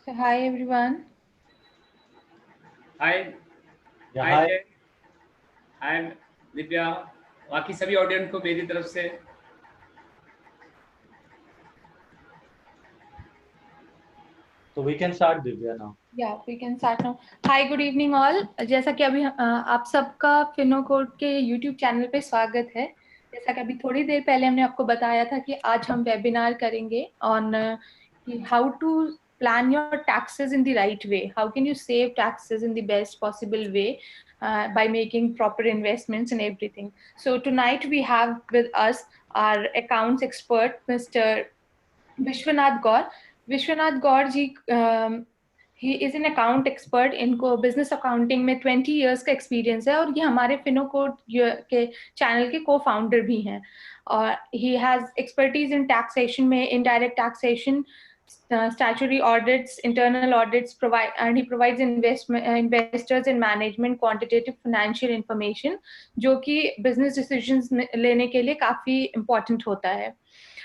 So hi everyone. हाय या हाय हाय। जय, हाय दिव्या, बाकी सभी ऑडियंस को मेरी तरफ से तो we can start Divya now. Yeah, we can start now. Hi, good evening all. जैसा कि अभी आप सबका फिनो कोड के YouTube चैनल पे स्वागत है। जैसा कि अभी थोड़ी देर पहले हमने आपको बताया था कि आज हम वेबिनार करेंगे ऑन कि how to plan your taxes in the right way. How can you save taxes in the best possible way by making proper investments and everything. So tonight we have with us our accounts expert, Mr. Vishwanath Gaur. Vishwanath Gaur ji he is an account expert. इनको business accounting में 20 years का experience है और ये हमारे फिनोकोड के channel के को फाउंडर भी हैं। और he has expertise in taxation में, indirect taxation, statutory audits, internal audits, and he provides investors in management quantitative financial information जो कि business decisions लेने के लिए काफी important होता है।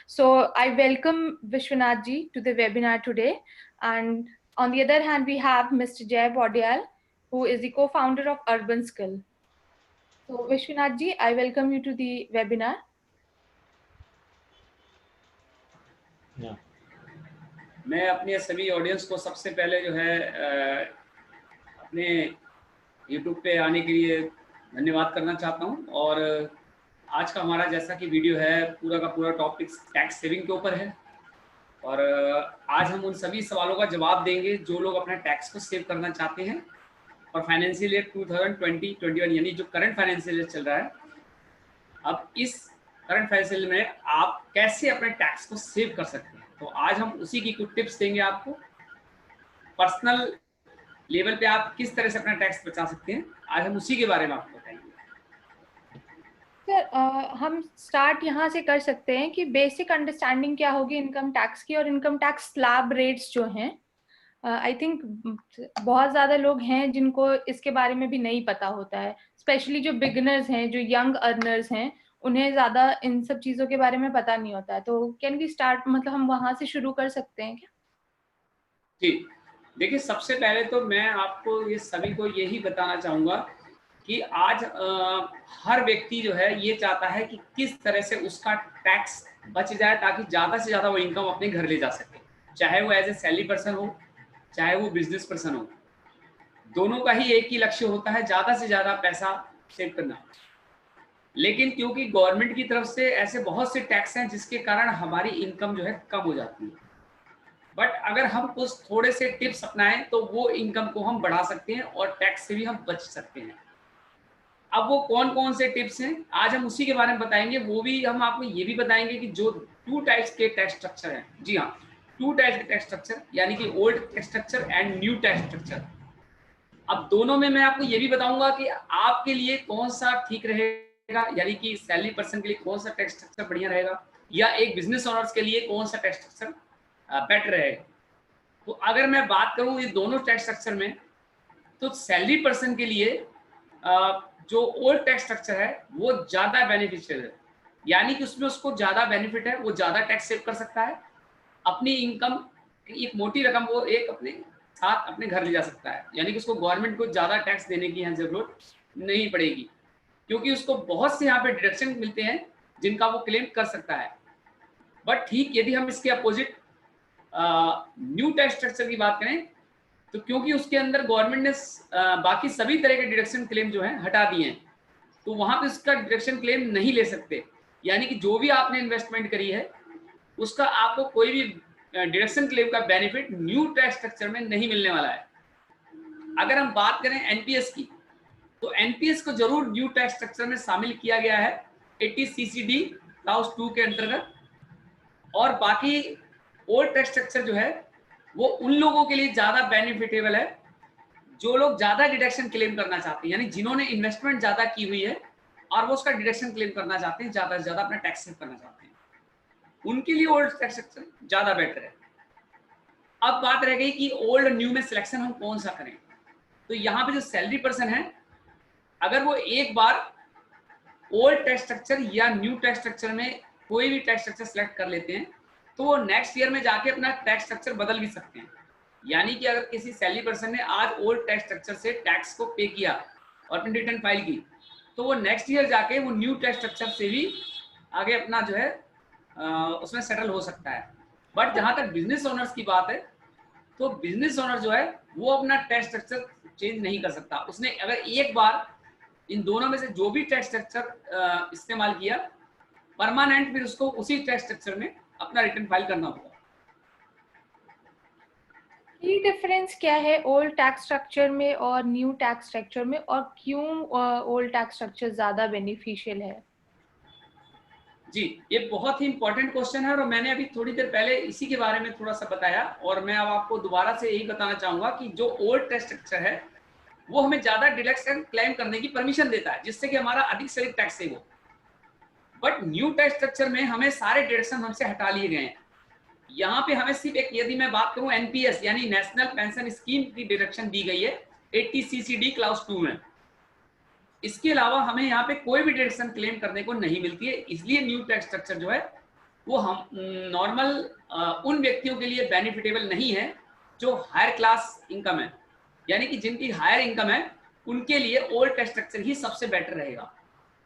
So I welcome Vishwanath ji to the webinar today. And on the other hand, we have Mr. Jay Baudial, who is the co-founder of Urban Skill. So Vishwanath ji, I welcome you to the webinar. या मैं अपने सभी audience को सबसे पहले जो है अपने YouTube पे आने के लिए धन्यवाद करना चाहता हूँ। और आज का हमारा जैसा कि वीडियो है पूरा का पूरा टॉपिक टैक्स सेविंग के ऊपर है। और आज हम उन सभी सवालों का जवाब देंगे जो लोग अपना टैक्स को सेव करना चाहते हैं। और फाइनेंशियल ईयर 2020-21 यानी जो करंट फाइनेंशियल ईयर चल रहा है, अब इस करंट फाइनेंशियल में आप कैसे अपने टैक्स को सेव कर सकते हैं, तो आज हम उसी की कुछ टिप्स देंगे आपको। पर्सनल लेवल पे आप किस तरह से अपना टैक्स बचा सकते हैं, आज हम उसी के बारे में आपको बताएंगे। सर, हम स्टार्ट यहाँ से कर सकते हैं कि बेसिक अंडरस्टैंडिंग क्या होगी इनकम टैक्स की और इनकम टैक्स स्लैब रेट्स जो हैं। आई थिंक बहुत ज्यादा लोग हैं जिनको इसके बारे में भी नहीं पता होता है, स्पेशली जो बिगिनर्स हैं, जो यंग अर्नर्स हैं, उन्हें ज्यादा इन सब चीजों के बारे में पता नहीं होता है। तो कैन वी स्टार्ट, मतलब हम वहां से शुरू कर सकते हैं क्या? जी देखिए, सबसे पहले तो मैं आपको ये सभी को यही बताना चाहूँगा कि आज हर व्यक्ति जो है ये चाहता है कि किस तरह से उसका टैक्स बच जाए ताकि ज़्यादा से ज़्यादा वो इनकम अपने घर ले जा सके, चाहे वो एज ए सैलरी पर्सन हो, चाहे वो बिजनेस पर्सन हो। दोनों का ही एक ही लक्ष्य होता है, ज़्यादा से ज़्यादा पैसा सेव करना। लेकिन क्योंकि गवर्नमेंट की तरफ से ऐसे बहुत से टैक्स हैं जिसके कारण हमारी इनकम जो है कम हो जाती है, बट अगर हम कुछ थोड़े से टिप्स अपनाएं तो वो इनकम को हम बढ़ा सकते हैं और टैक्स से भी हम बच सकते हैं। अब वो कौन कौन से टिप्स हैं आज हम उसी के बारे में बताएंगे। वो भी हम आपको ये भी बताएंगे कि जो 2 टाइप्स के टैक्स स्ट्रक्चर हैं, जी हाँ, 2 टाइप्स के टैक्स स्ट्रक्चर, यानी कि old tax structure and new tax structure. अब दोनों में मैं आपको ये भी बताऊंगा कि आपके लिए कौन सा ठीक रहेगा, यानी कि सैलरी पर्सन के लिए कौन सा टैक्स स्ट्रक्चर बढ़िया रहेगा या एक बिजनेस ओनर्स के लिए कौन सा टैक्स स्ट्रक्चर बेटर रहेगा। तो अगर मैं बात करूं ये दोनों टैक्स स्ट्रक्चर में, तो सैलरी पर्सन के लिए जो ओल्ड टैक्स स्ट्रक्चर है वो ज़्यादा बेनिफिशियल है, यानी कि उसमें उसको ज़्यादा बेनिफिट है, वो ज़्यादा टैक्स सेव कर सकता है, अपनी इनकम की एक मोटी रकम वो एक अपने साथ अपने घर ले जा सकता है, यानी कि उसको गवर्नमेंट को ज़्यादा टैक्स देने की यहाँ जरूरत नहीं पड़ेगी, क्योंकि उसको बहुत से यहाँ पे डिडक्शन मिलते हैं जिनका वो क्लेम कर सकता है। बट ठीक यदि हम इसके अपोजिट न्यू टैक्स स्ट्रक्चर की बात करें, तो क्योंकि उसके अंदर गवर्नमेंट ने बाकी सभी तरह के डिडक्शन क्लेम जो हैं हटा दिए हैं, तो वहां पे उसका डिडक्शन क्लेम नहीं ले सकते, यानी कि जो भी आपने इन्वेस्टमेंट करी है उसका आपको कोई भी डिडक्शन क्लेम का बेनिफिट न्यू टैक्स स्ट्रक्चर में नहीं मिलने वाला है। अगर हम बात करें एनपीएस की, तो एनपीएस को जरूर न्यू टैक्स स्ट्रक्चर में शामिल किया गया है 80 सीसीडी क्लाउज 2 के अंतर्गत। और बाकी ओल्ड टैक्स स्ट्रक्चर जो है वो उन लोगों के लिए ज्यादा बेनिफिटेबल है जो लोग ज्यादा डिडक्शन क्लेम करना चाहते हैं, यानी जिन्होंने इन्वेस्टमेंट ज्यादा की हुई है और वो उसका डिडक्शन क्लेम करना चाहते हैं, ज्यादा से ज्यादा अपना टैक्स सेव करना चाहते हैं, उनके लिए ओल्ड टैक्स स्ट्रक्चर ज्यादा बेटर है। अब बात रह गई कि ओल्ड न्यू में सिलेक्शन हम कौन सा करें। तो यहाँ पे जो सैलरी पर्सन है, अगर वो एक बार ओल्ड टैक्स स्ट्रक्चर या न्यू टैक्स स्ट्रक्चर में कोई भी टैक्स स्ट्रक्चर सेलेक्ट कर लेते हैं, तो वो नेक्स्ट ईयर में जाके अपना टैक्स स्ट्रक्चर बदल भी सकते हैं। यानी कि अगर किसी सैलरी पर्सन ने आज ओल्ड टैक्स स्ट्रक्चर से टैक्स को पे किया और अपनी रिटर्न फाइल की, तो वो नेक्स्ट ईयर जाके वो न्यू टैक्स स्ट्रक्चर से भी आगे अपना जो है उसमें सेटल हो सकता है। बट जहां तक बिजनेस ओनर्स की बात है, तो बिजनेस ओनर जो है वो अपना टैक्स स्ट्रक्चर चेंज नहीं कर सकता। उसने अगर एक बार इन दोनों में से जो भी टैक्स स्ट्रक्चर इस्तेमाल किया, परमानेंट फिर उसको उसी टैक्स स्ट्रक्चर में अपना रिटर्न फाइल करना होगा। की डिफरेंस क्या है ओल्ड टैक्स स्ट्रक्चर में और न्यू टैक्स स्ट्रक्चर में, और क्यों ओल्ड टैक्स स्ट्रक्चर ज्यादा बेनिफिशियल है? जी, ये बहुत ही इंपॉर्टेंट क्वेश्चन है और मैंने अभी थोड़ी देर पहले इसी के बारे में थोड़ा सा बताया, और मैं अब आपको दोबारा से यही बताना चाहूंगा कि जो ओल्ड टैक्स स्ट्रक्चर है वो हमें ज्यादा डिडक्शन क्लेम करने की परमिशन देता है, जिससे कि हमारा अधिक से अधिक टैक्स सेव हो। बट न्यू टैक्स स्ट्रक्चर में हमें सारे डिडक्शन हमसे हटा लिए गए हैं। यहाँ पे हमें सिर्फ एक, यदि मैं बात करूं एनपीएस यानी नेशनल पेंशन स्कीम की डिडक्शन दी गई है 80 CCD क्लास 2 में। इसके अलावा हमें यहाँ पे कोई भी डिडक्शन क्लेम करने को नहीं मिलती है। इसलिए न्यू टैक्स स्ट्रक्चर जो है वो हम नॉर्मल उन व्यक्तियों के लिए बेनिफिटेबल नहीं है जो हायर क्लास इनकम है, यानी कि जिनकी हायर इनकम है उनके लिए ओल्ड टैक्स स्ट्रक्चर ही सबसे बेटर रहेगा,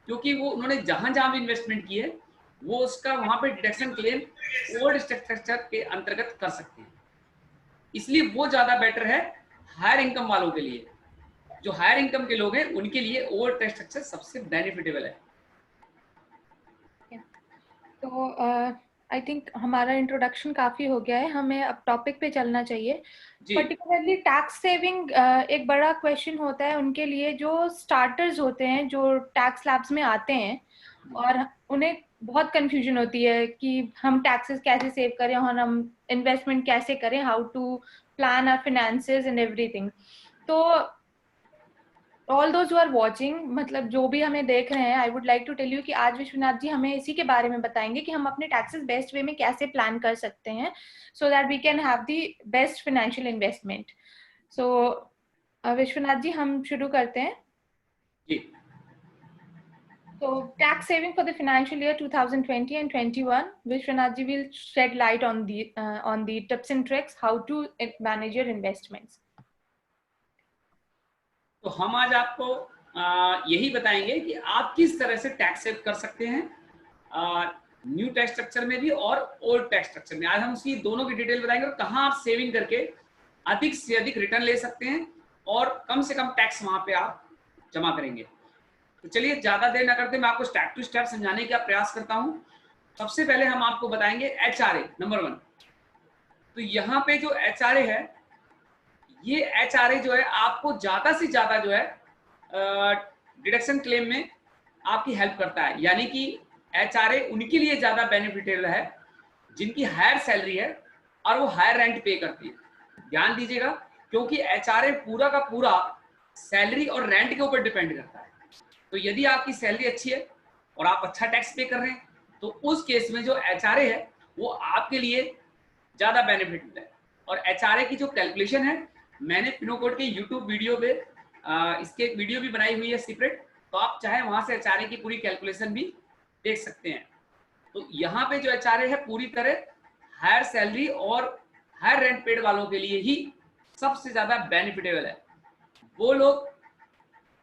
क्योंकि वो उन्होंने जहां जहां भी इन्वेस्टमेंट की है वो उसका वहां पे डिडक्शन क्लेम ओल्ड स्ट्रक्चर के अंतर्गत कर सकते हैं। इसलिए वो ज्यादा बेटर है हायर इनकम वालों के लिए। जो हायर इनकम के लोग हैं उनके लिए ओल्ड टैक्स स्ट्रक्चर सबसे बेनिफिटेबल है। तो आई थिंक हमारा इंट्रोडक्शन काफी हो गया है, हमें अब टॉपिक पे चलना चाहिए। पर्टिकुलरली टैक्स सेविंग एक बड़ा क्वेश्चन होता है उनके लिए जो स्टार्टर्स होते हैं, जो टैक्स लैब्स में आते हैं, और उन्हें बहुत कंफ्यूजन होती है कि हम टैक्सेस कैसे सेव करें और हम इन्वेस्टमेंट कैसे करें, how to plan our finances and everything. तो all those who are watching, मतलब जो भी हमें देख रहे हैं, I would like to tell you कि आज विश्वनाथ जी हमें इसी के बारे में बताएंगे कि हम अपने टैक्सेस बेस्ट वे में कैसे प्लान कर सकते हैं, so that we can have the best financial investment. So Vishwanath ji, हम शुरू करते हैं। जी। So tax saving for the financial year 2020 and 21, Vishwanath ji will shed light on the tips and tricks how to manage your investments. तो हम आज आपको यही बताएंगे कि आप किस तरह से टैक्स सेव कर सकते हैं न्यू टैक्स स्ट्रक्चर में भी और ओल्ड टैक्स स्ट्रक्चर में। आज हम उसकी दोनों की डिटेल बताएंगे और कहाँ आप सेविंग करके अधिक से अधिक रिटर्न ले सकते हैं और कम से कम टैक्स वहां पे आप जमा करेंगे। तो चलिए ज्यादा देर न करते मैं आपको स्टेप टू स्टेप समझाने का प्रयास करता हूं। सबसे पहले हम आपको बताएंगे HRA नंबर 1। तो यहाँ पे जो HRA है, ये HRA जो है आपको ज्यादा से ज्यादा जो है डिडक्शन क्लेम में आपकी हेल्प करता है। यानी कि HRA उनके लिए ज्यादा बेनिफिटेबल है जिनकी हायर सैलरी है और वो हायर रेंट पे करती है। ध्यान दीजिएगा, क्योंकि HRA पूरा का पूरा सैलरी और रेंट के ऊपर डिपेंड करता है। तो यदि आपकी सैलरी अच्छी है और आप अच्छा टैक्स पे कर रहे हैं, तो उस केस में जो HRA है वो आपके लिए ज्यादा बेनिफिट है। और HRA की जो कैलकुलेशन है, मैंने फिनोकोड के यूट्यूब वीडियो पे इसके एक वीडियो भी बनाई हुई है सेपरेट, तो आप चाहे वहां से HRA की पूरी कैलकुलेशन भी देख सकते हैं। तो यहाँ पे जो HRA है पूरी तरह हायर सैलरी और हायर रेंट पेड वालों के लिए ही सबसे ज्यादा बेनिफिटेबल है। वो लोग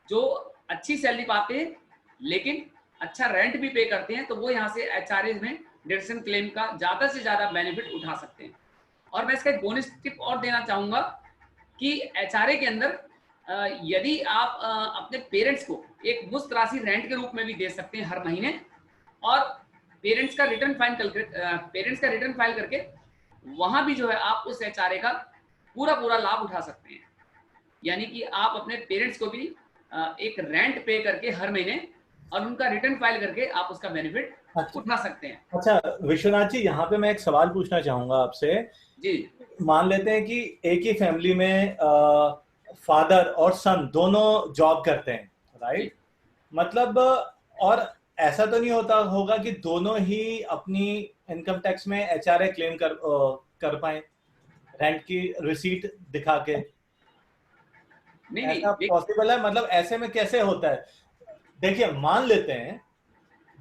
जो अच्छी सैलरी पाते हैं लेकिन अच्छा रेंट भी पे करते हैं, तो वो यहाँ से HRA में डिडक्शन क्लेम का ज्यादा से ज्यादा बेनिफिट उठा सकते हैं। और मैं इसका एक बोनस टिप और देना चाहूंगा कि HRA के अंदर यदि आप अपने पेरेंट्स को एक मुफ्त राशि रेंट के रूप में भी दे सकते हैं हर महीने, और पेरेंट्स का रिटर्न फाइल करके वहां भी जो है आप उस HRA का पूरा लाभ उठा सकते हैं। यानी कि आप अपने पेरेंट्स को भी एक रेंट पे करके हर महीने और उनका रिटर्न फाइल करके आप उसका बेनिफिट उठा सकते हैं। अच्छा विश्वनाथ जी, यहाँ पे मैं एक सवाल पूछना चाहूंगा आपसे। जी। मान लेते हैं कि एक ही फैमिली में फादर और सन दोनों जॉब करते हैं, राइट? मतलब और ऐसा तो नहीं होता होगा कि दोनों ही अपनी इनकम टैक्स में HRA क्लेम कर पाए रेंट की रिसीट दिखा के? ऐसा पॉसिबल है? मतलब ऐसे में कैसे होता है? देखिए, मान लेते हैं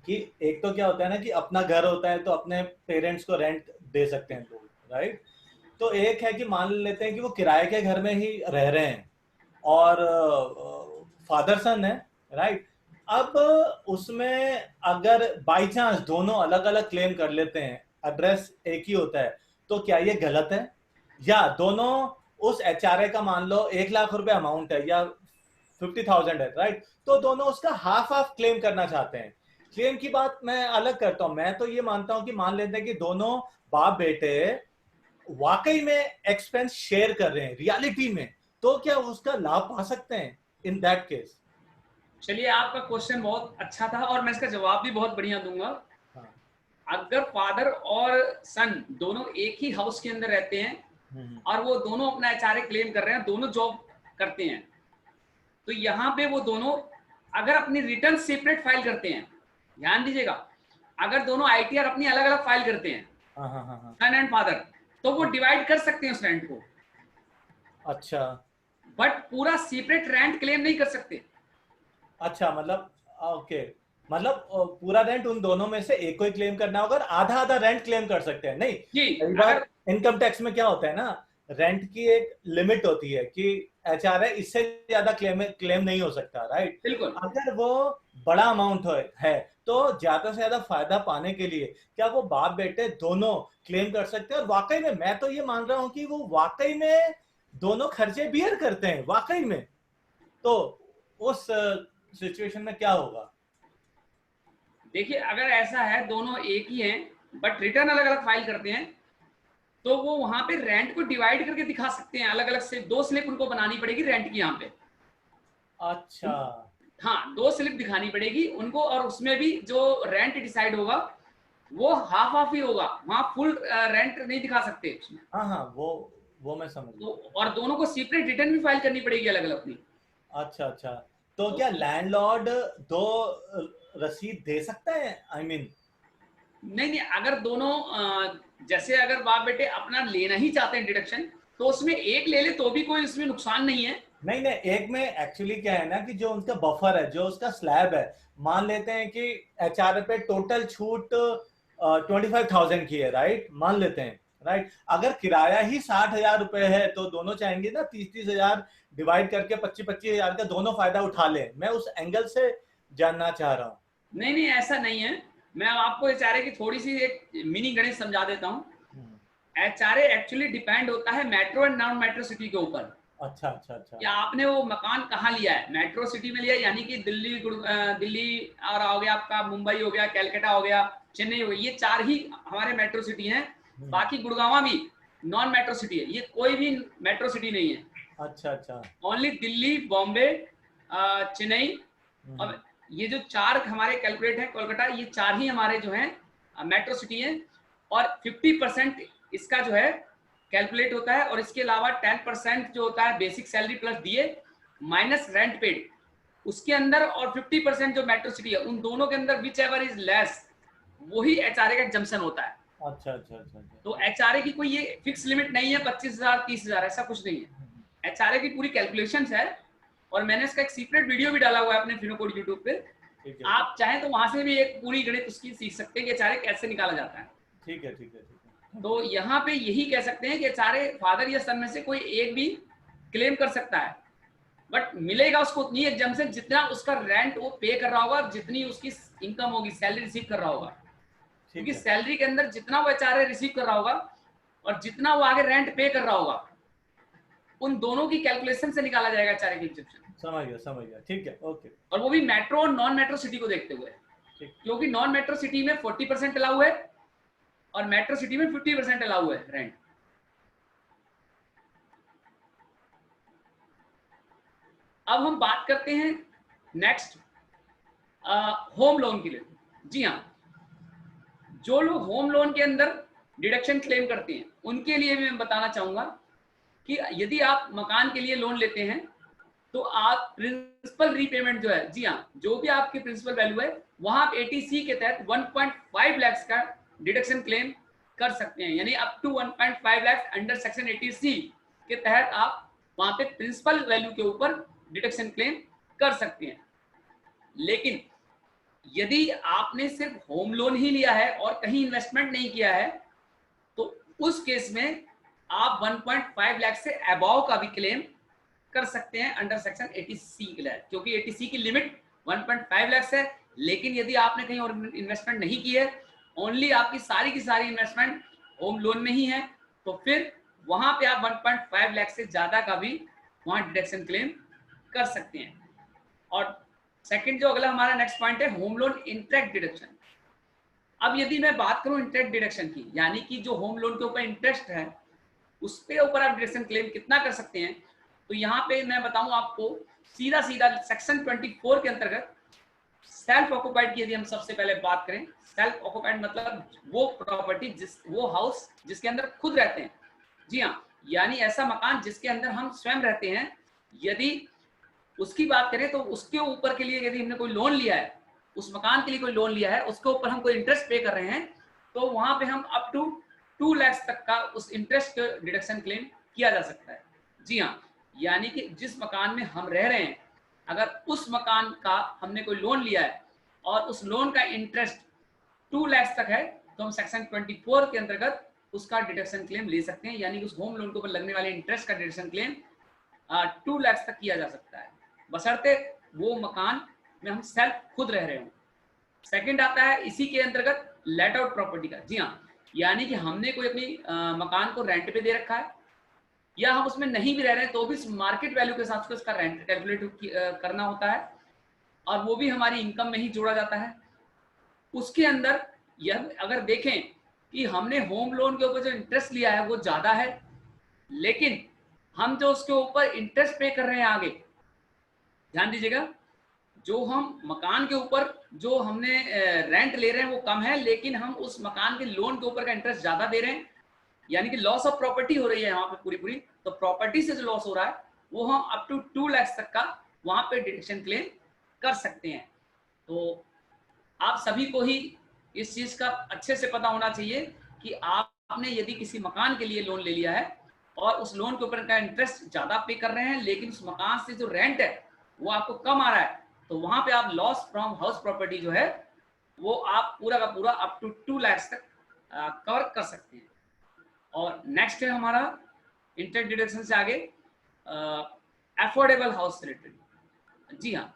कि एक तो क्या होता है ना कि अपना घर होता है तो अपने पेरेंट्स को रेंट दे सकते हैं लोग, राइट? तो एक है कि मान लेते हैं कि वो किराए के घर में ही रह रहे हैं और फादर सन है, राइट। अब उसमें अगर बाई चांस दोनों अलग अलग क्लेम कर लेते हैं, एड्रेस एक ही होता है, तो क्या ये गलत है? या दोनों उस एचआरए का मान लो 1 लाख रुपए अमाउंट है या 50,000 है, राइट, तो दोनों उसका हाफ हाफ क्लेम करना चाहते हैं। क्लेम की बात मैं अलग करता हूं, मैं तो ये मानता हूं कि मान लेते हैं कि दोनों बाप बेटे वाकई में एक्सपेंस शेयर कर रहे हैं रियलिटी में, तो क्या उसका लाभ पा सकते हैं इन दैट केस? चलिए, आपका क्वेश्चन बहुत अच्छा था और मैं इसका जवाब भी बहुत बढ़िया दूंगा। हाँ। अगर फादर और सन दोनों एक ही हाउस के अंदर रहते हैं और वो दोनों अपना एचआरए क्लेम कर रहे हैं, दोनों जॉब करते हैं, तो यहाँ पे वो दोनों अगर अपनी रिटर्न सेपरेट फाइल करते हैं, ध्यान दीजिएगा, अगर दोनों आईटीआर अपनी अलग अलग फाइल करते हैं, सन एंड फादर, तो वो डिवाइड कर सकते हैं उस रेंट को। अच्छा, बट पूरा सेपरेट रेंट क्लेम नहीं कर सकते। अच्छा, मतलब ओके, मतलब पूरा रेंट उन दोनों में से एक को ही क्लेम करना होगा, आधा आधा रेंट क्लेम कर सकते हैं? नहीं, कई बार इनकम टैक्स में क्या होता है ना, रेंट की एक लिमिट होती है कि एचआरए इससे ज्यादा क्लेम नहीं हो सकता, राइट। बिल्कुल। अगर वो बड़ा अमाउंट है तो ज्यादा से ज्यादा फायदा पाने के लिए क्या वो बाप बेटे दोनों क्लेम कर सकते हैं? और वाकई में मैं तो ये मान रहा हूं कि वो वाकई में दोनों खर्चे बियर करते हैं वाकई में, तो उस सिचुएशन में क्या होगा? देखिए, अगर ऐसा है दोनों एक ही हैं बट रिटर्न अलग अलग फाइल करते हैं, तो वो वहां पे रेंट को डिवाइड करके दिखा सकते हैं, अलग अलग से 2 स्लिप उनको बनानी पड़ेगी रेंट की यहाँ पे। अच्छा, हाँ, 2 स्लिप दिखानी पड़ेगी उनको, और उसमें भी जो रेंट डिसाइड होगा वो हाफ हाफ ही होगा, वहां फुल रेंट नहीं दिखा सकते उसमें। हाँ हाँ, वो मैं समझ गया। तो और दोनों को सेपरेट रिटर्न भी फाइल करनी पड़ेगी अलग अलग अपनी। अच्छा अच्छा, तो क्या लैंडलॉर्ड दो रसीद दे सकता है? आई मीन नहीं नहीं, अगर दोनों जैसे अगर बाप बेटे अपना लेना ही चाहते हैं डिडक्शन, तो उसमें एक ले ले तो भी कोई उसमें नुकसान नहीं है। नहीं नहीं, एक में एक्चुअली क्या है ना कि जो उनका बफर है, जो उसका स्लैब है, मान लेते हैं कि एचआरए पे टोटल छूट 25,000 की है, राइट, मान लेते हैं, राइट। अगर किराया ही 60,000 रुपए है तो दोनों चाहेंगे ना 30,000 डिवाइड करके 25,000 का दोनों फायदा उठा ले। मैं उस एंगल से जानना चाह रहा हूँ। नहीं नहीं, ऐसा नहीं है। मैं आपको एचआरए की थोड़ी सी एक मिनी गणित समझा देता हूँ। एचआरए एक्चुअली डिपेंड होता है metro and non metro city के ऊपर। अच्छा अच्छा अच्छा, या आपने वो मकान कहाँ लिया है, मेट्रो सिटी में लिया है, यानी कि दिल्ली और हो गया आपका, मुंबई हो गया, कैलकाटा हो गया, चेन्नई हो गया, ये 4 ही हमारे मेट्रो सिटी हैं। बाकी गुड़गांव भी नॉन मेट्रो सिटी है, ये कोई भी मेट्रो सिटी नहीं है। अच्छा अच्छा, ओनली दिल्ली, बॉम्बे, चेन्नई, और ये जो 4 हमारे कैलकुलेट है, कोलकाता, ये 4 ही हमारे जो हैं मेट्रो सिटी हैं। और 50% इसका जो है कैलकुलेट होता है, और इसके अलावा 10% जो होता है basic salary plus DA minus rent paid उसके अंदर, और 50% जो मेट्रो सिटी है उन दोनों के अंदर विच एवर इज लेस, वही एचआरए का एग्जम्पशन होता है। अच्छा अच्छा अच्छा, तो एचआरए की कोई ये फिक्स लिमिट नहीं है 25,000 30,000, ऐसा कुछ नहीं है। एचआरए की पूरी कैलकुलेशंस है, और मैंने इसका एक सीक्रेट वीडियो भी डाला हुआ है अपने फिनोकोड यूट्यूब पे, आप चाहें तो वहां से भी एक पूरी गणित उसकी सीख सकते हैं कि एचआरए कैसे निकाला जाता है। ठीक है ठीक है ठीक है। तो यहाँ पे यही कह सकते हैं कि एचआरए फादर या सन में से कोई एक भी क्लेम कर सकता है, बट मिलेगा उसको उतनी एग्जम्पशन जितना उसका रेंट वो पे कर रहा होगा, जितनी उसकी इनकम होगी, सैलरी रिसीव कर रहा होगा। क्योंकि सैलरी के अंदर जितना वो एचआरए रिसीव कर रहा होगा और जितना वो आगे रेंट पे कर रहा होगा, उन दोनों की कैलकुलेशन से निकाला जाएगा एचआरए की एग्जम्पशन। समझ गया, ठीक है, ओके। और वो भी मेट्रो और नॉन मेट्रो सिटी को देखते हुए, क्योंकि नॉन मेट्रो सिटी में 40% अलाउ है और मेट्रो सिटी में 50% अलाउ है रेंट। अब हम बात करते हैं नेक्स्ट होम लोन के लिए। जी हाँ, जो लोग होम लोन के अंदर डिडक्शन क्लेम करते हैं उनके लिए भी मैं बताना चाहूंगा कि यदि आप मकान के लिए लोन लेते हैं तो आप प्रिंसिपल रीपेमेंट जो है, जी हाँ, जो भी आपकी प्रिंसिपल वैल्यू है, वहां आप एटीसी के तहत 1.5 लाख का डिडक्शन क्लेम कर सकते हैं। यानी up to 1.5 lakh under section 80C के तहत आप वहां पे प्रिंसिपल वैल्यू के ऊपर डिडक्शन क्लेम कर सकते हैं। लेकिन यदि आपने सिर्फ होम लोन ही लिया है और कहीं इन्वेस्टमेंट नहीं किया है, तो उस केस में आप 1.5 लाख से अबव का भी क्लेम कर सकते हैं अंडर सेक्शन 80C के लिए, क्योंकि 80C की लिमिट 1.5 लाख है। लेकिन यदि आपने कहीं और इन्वेस्टमेंट नहीं की है, ओनली आपकी सारी की सारी इन्वेस्टमेंट होम लोन में ही है, तो फिर वहां पे आप 1.5 लाख से ज्यादा का भी वहां डिडक्शन क्लेम कर सकते हैं। और सेकंड जो अगला हमारा नेक्स्ट पॉइंट है, होम लोन इंटरेस्ट डिडक्शन। अब यदि मैं बात करूं इंटरेस्ट डिडक्शन की, यानी कि जो होम लोन के ऊपर इंटरेस्ट है उसके ऊपर आप डिडक्शन क्लेम कितना कर सकते हैं, तो यहाँ पे मैं बताऊं आपको सीधा सीधा सेक्शन 24 के अंतर्गत सेल्फ ऑक्युपाइड की यदि हम सबसे पहले बात करें, सेल्फ ऑक्युपाइड मतलब वो प्रॉपर्टी वो हाउस जिसके अंदर खुद रहते हैं। जी हाँ, यानी ऐसा मकान जिसके अंदर हम स्वयं रहते हैं, यदि उसकी बात करें तो उसके ऊपर के लिए यदि हमने कोई लोन लिया है, उस मकान के लिए कोई लोन लिया है, उसके ऊपर हम कोई इंटरेस्ट पे कर रहे हैं, तो वहां पे हम अप टू 2 लाख तक का उस इंटरेस्ट डिडक्शन क्लेम किया जा सकता है। जी हाँ, यानी कि जिस मकान में हम रह रहे हैं, अगर उस मकान का हमने कोई लोन लिया है और उस लोन का इंटरेस्ट 2 लाख तक है, तो हम सेक्शन 24 के अंतर्गत उसका डिडक्शन क्लेम ले सकते हैं, यानी कि उस होम लोन के ऊपर लगने वाले इंटरेस्ट का डिडक्शन क्लेम 2 लाख तक किया जा सकता है, बशर्ते वो मकान में हम सेल्फ खुद रह रहे हो। सेकंड आता है इसी के अंतर्गत लेट आउट प्रॉपर्टी का। जी हाँ, यानी कि हमने कोई अपनी मकान को रेंट पे दे रखा है, या हम उसमें नहीं भी रह रहे हैं तो भी मार्केट वैल्यू के हिसाब से उसका रेंट कैलकुलेट करना होता है, और वो भी हमारी इनकम में ही जोड़ा जाता है। उसके अंदर यह अगर देखें कि हमने होम लोन के ऊपर जो इंटरेस्ट लिया है वो ज्यादा है, लेकिन हम जो उसके ऊपर इंटरेस्ट पे कर रहे हैं आगे, ध्यान दीजिएगा, जो हम मकान के ऊपर जो हमने रेंट ले रहे हैं वो कम है, लेकिन हम उस मकान के लोन के ऊपर का इंटरेस्ट ज्यादा दे रहे हैं, यानी कि लॉस ऑफ प्रॉपर्टी हो रही है यहाँ पे पूरी। तो प्रॉपर्टी से जो लॉस हो रहा है वो हम अप टू 2 लाख तक का वहां पे डिडक्शन क्लेम कर सकते हैं। तो आप सभी को ही इस चीज का अच्छे से पता होना चाहिए कि आपने यदि किसी मकान के लिए लोन ले लिया है और उस लोन के ऊपर का इंटरेस्ट ज्यादा पे कर रहे हैं, लेकिन उस मकान से जो रेंट है वो आपको कम आ रहा है, तो वहां पे आप लॉस फ्रॉम हाउस प्रॉपर्टी जो है वो आप पूरा का पूरा अप टू 2 लाख तक कवर कर सकते हैं। और नेक्स्ट है हमारा इंटरेस्ट डिडक्शन से आगे अफोर्डेबल हाउस रिलेटेड। जी हाँ,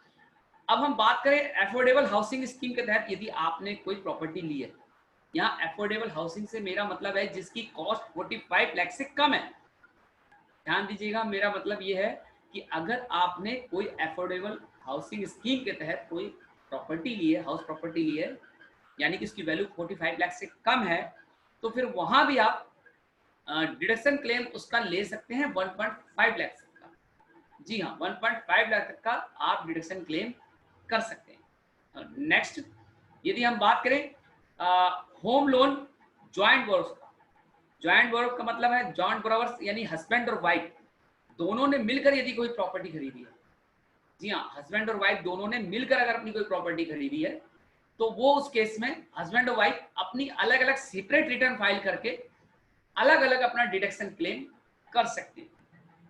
अब हम बात करें अफोर्डेबल हाउसिंग स्कीम के तहत यदि आपने कोई प्रॉपर्टी ली है, यहाँ अफोर्डेबल हाउसिंग से मेरा मतलब है जिसकी कॉस्ट 45 लाख से कम है। ध्यान दीजिएगा, मेरा मतलब ये है कि अगर आपने कोई अफोर्डेबल हाउसिंग स्कीम के तहत कोई प्रॉपर्टी ली है, हाउस प्रॉपर्टी ली है, यानी कि उसकी वैल्यू 45 लाख से कम है, तो फिर वहां भी आप डिडक्शन क्लेम उसका ले सकते हैं 1.5 लाख तक का। जी हाँ, 1.5 लाख तक का आप डिडक्शन क्लेम कर सकते हैं। नेक्स्ट यदि हम बात करें होम लोन ज्वाइंट बोरोवर्स का। ज्वाइंट बोरोवर का मतलब है जॉइंट बोरोवर्स यानी हस्बैंड और वाइफ दोनों ने मिलकर यदि कोई प्रॉपर्टी खरीदी है। जी हाँ, हस्बैंड और वाइफ दोनों ने मिलकर अगर अपनी कोई प्रॉपर्टी खरीदी है, तो वो उस केस में हस्बैंड और वाइफ अपनी अलग अलग सेपरेट रिटर्न फाइल करके अलग अलग अपना डिडक्शन क्लेम कर सकते हैं,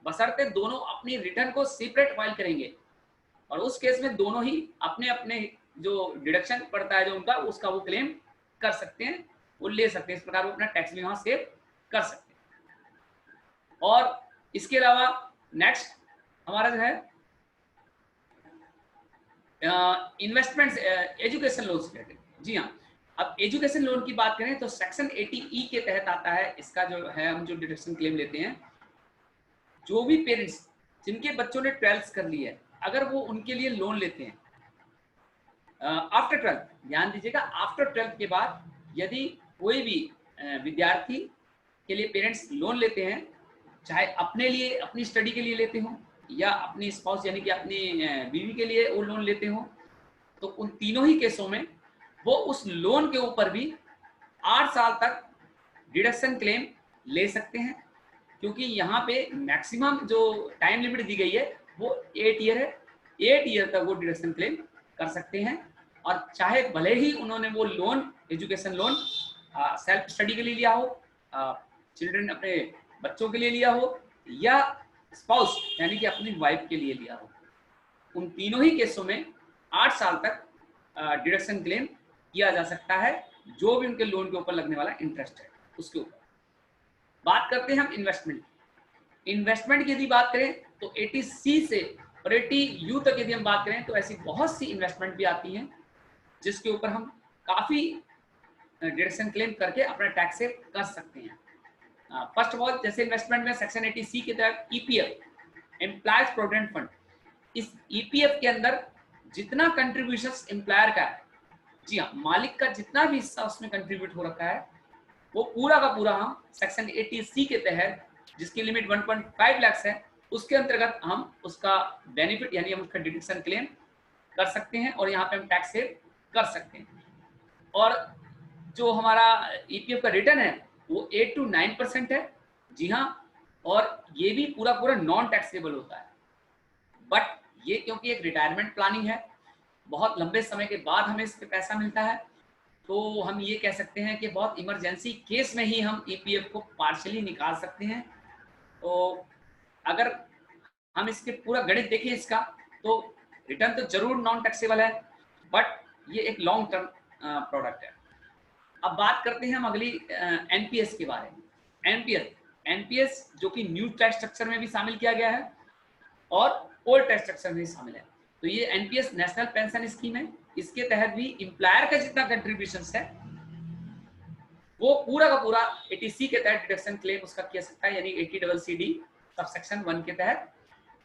बशर्ते दोनों अपनी रिटर्न को सेपरेट फाइल करेंगे, और उस केस में दोनों ही अपने अपने जो डिडक्शन पड़ता है जो उनका, उसका वो क्लेम कर सकते हैं, वो ले सकते हैं। इस प्रकार वो अपना टैक्स भी वहां सेव कर सकते हैं। और इसके अलावा नेक्स्ट हमारा जो है इन्वेस्टमेंट्स एजुकेशन लोन से रिलेटेड। जी हाँ, अब एजुकेशन लोन की बात करें तो सेक्शन 80E के तहत आता है इसका जो है, हम जो डिडक्शन क्लेम लेते हैं, जो भी पेरेंट्स जिनके बच्चों ने 12th कर ली है, अगर वो उनके लिए लोन लेते हैं आफ्टर 12th, ध्यान दीजिएगा, आफ्टर 12th के बाद यदि कोई भी विद्यार्थी के लिए पेरेंट्स लोन लेते हैं, चाहे अपने लिए अपनी स्टडी के लिए लेते हों या अपनी स्पाउस यानी कि अपनी बीवी के लिए वो लोन लेते हों, तो उन तीनों ही केसों में वो उस लोन के ऊपर भी 8 साल तक डिडक्शन क्लेम ले सकते हैं, क्योंकि यहाँ पे मैक्सिमम जो टाइम लिमिट दी गई है वो 8 ईयर है। 8 ईयर तक वो डिडक्शन क्लेम कर सकते हैं, और चाहे भले ही उन्होंने वो loan education loan self study के लिए लिया हो, चिल्ड्रन अपने बच्चों के लिए लिया हो, या स्पाउस यानी कि अपनी वाइफ के लिए लिया हो, उन तीनों ही केसों में 8 साल तक डिडक्शन क्लेम किया जा सकता है, जो भी उनके लोन के ऊपर लगने वाला इंटरेस्ट है उसके ऊपर। बात करते हैं हम इन्वेस्टमेंट की यदि बात करें तो 80C से और 80U तक यदि हम बात करें तो ऐसी बहुत सी इन्वेस्टमेंट भी आती हैं जिसके ऊपर हम काफी डिडक्शन क्लेम करके अपना टैक्स सेव कर सकते हैं। फर्स्ट ऑफ ऑल, जैसे इन्वेस्टमेंट में सेक्शन 80C के तहत ईपीएफ, एम्प्लॉयज प्रोविडेंट फंड, इस ईपीएफ के अंदर जितना कंट्रीब्यूशंस एम्प्लॉयर का है, जी हाँ, मालिक का जितना भी हिस्सा उसमें कंट्रीब्यूट हो रखा है, वो पूरा का पूरा हम सेक्शन 80C के तहत, जिसकी लिमिट 1.5 लाख है, उसके अंतर्गत हम उसका बेनिफिट यानी हम उसका डिडक्शन क्लेम कर सकते हैं और यहाँ पे हम टैक्स सेव कर सकते हैं। और जो हमारा ईपीएफ का रिटर्न है वो 8 to 9% है, जी हाँ, और ये भी पूरा नॉन टैक्सेबल होता है। बट ये क्योंकि एक रिटायरमेंट प्लानिंग है, बहुत लंबे समय के बाद हमें इस पे पैसा मिलता है, तो हम ये कह सकते हैं कि बहुत इमरजेंसी केस में ही हम ईपीएफ को पार्शियली निकाल सकते हैं। तो अगर हम इसके पूरा गणित देखें इसका, तो रिटर्न तो जरूर नॉन टैक्सेबल है, बट ये एक लॉन्ग टर्म प्रोडक्ट है। अब बात करते हैं हम अगली एनपीएस के बारे में। एनपीएस जो कि न्यू टैक्स स्ट्रक्चर में भी शामिल किया गया है और ओल्ड टैक्स स्ट्रक्चर में भी शामिल है। तो ये एनपीएस नेशनल पेंशन स्कीम है, इसके तहत भी एम्प्लॉयर का जितना कंट्रीब्यूशन है वो पूरा का पूरा 80C के तहत डिडक्शन क्लेम उसका किया सकता है, यानी 80CCD सबसेक्शन 1 के तहत।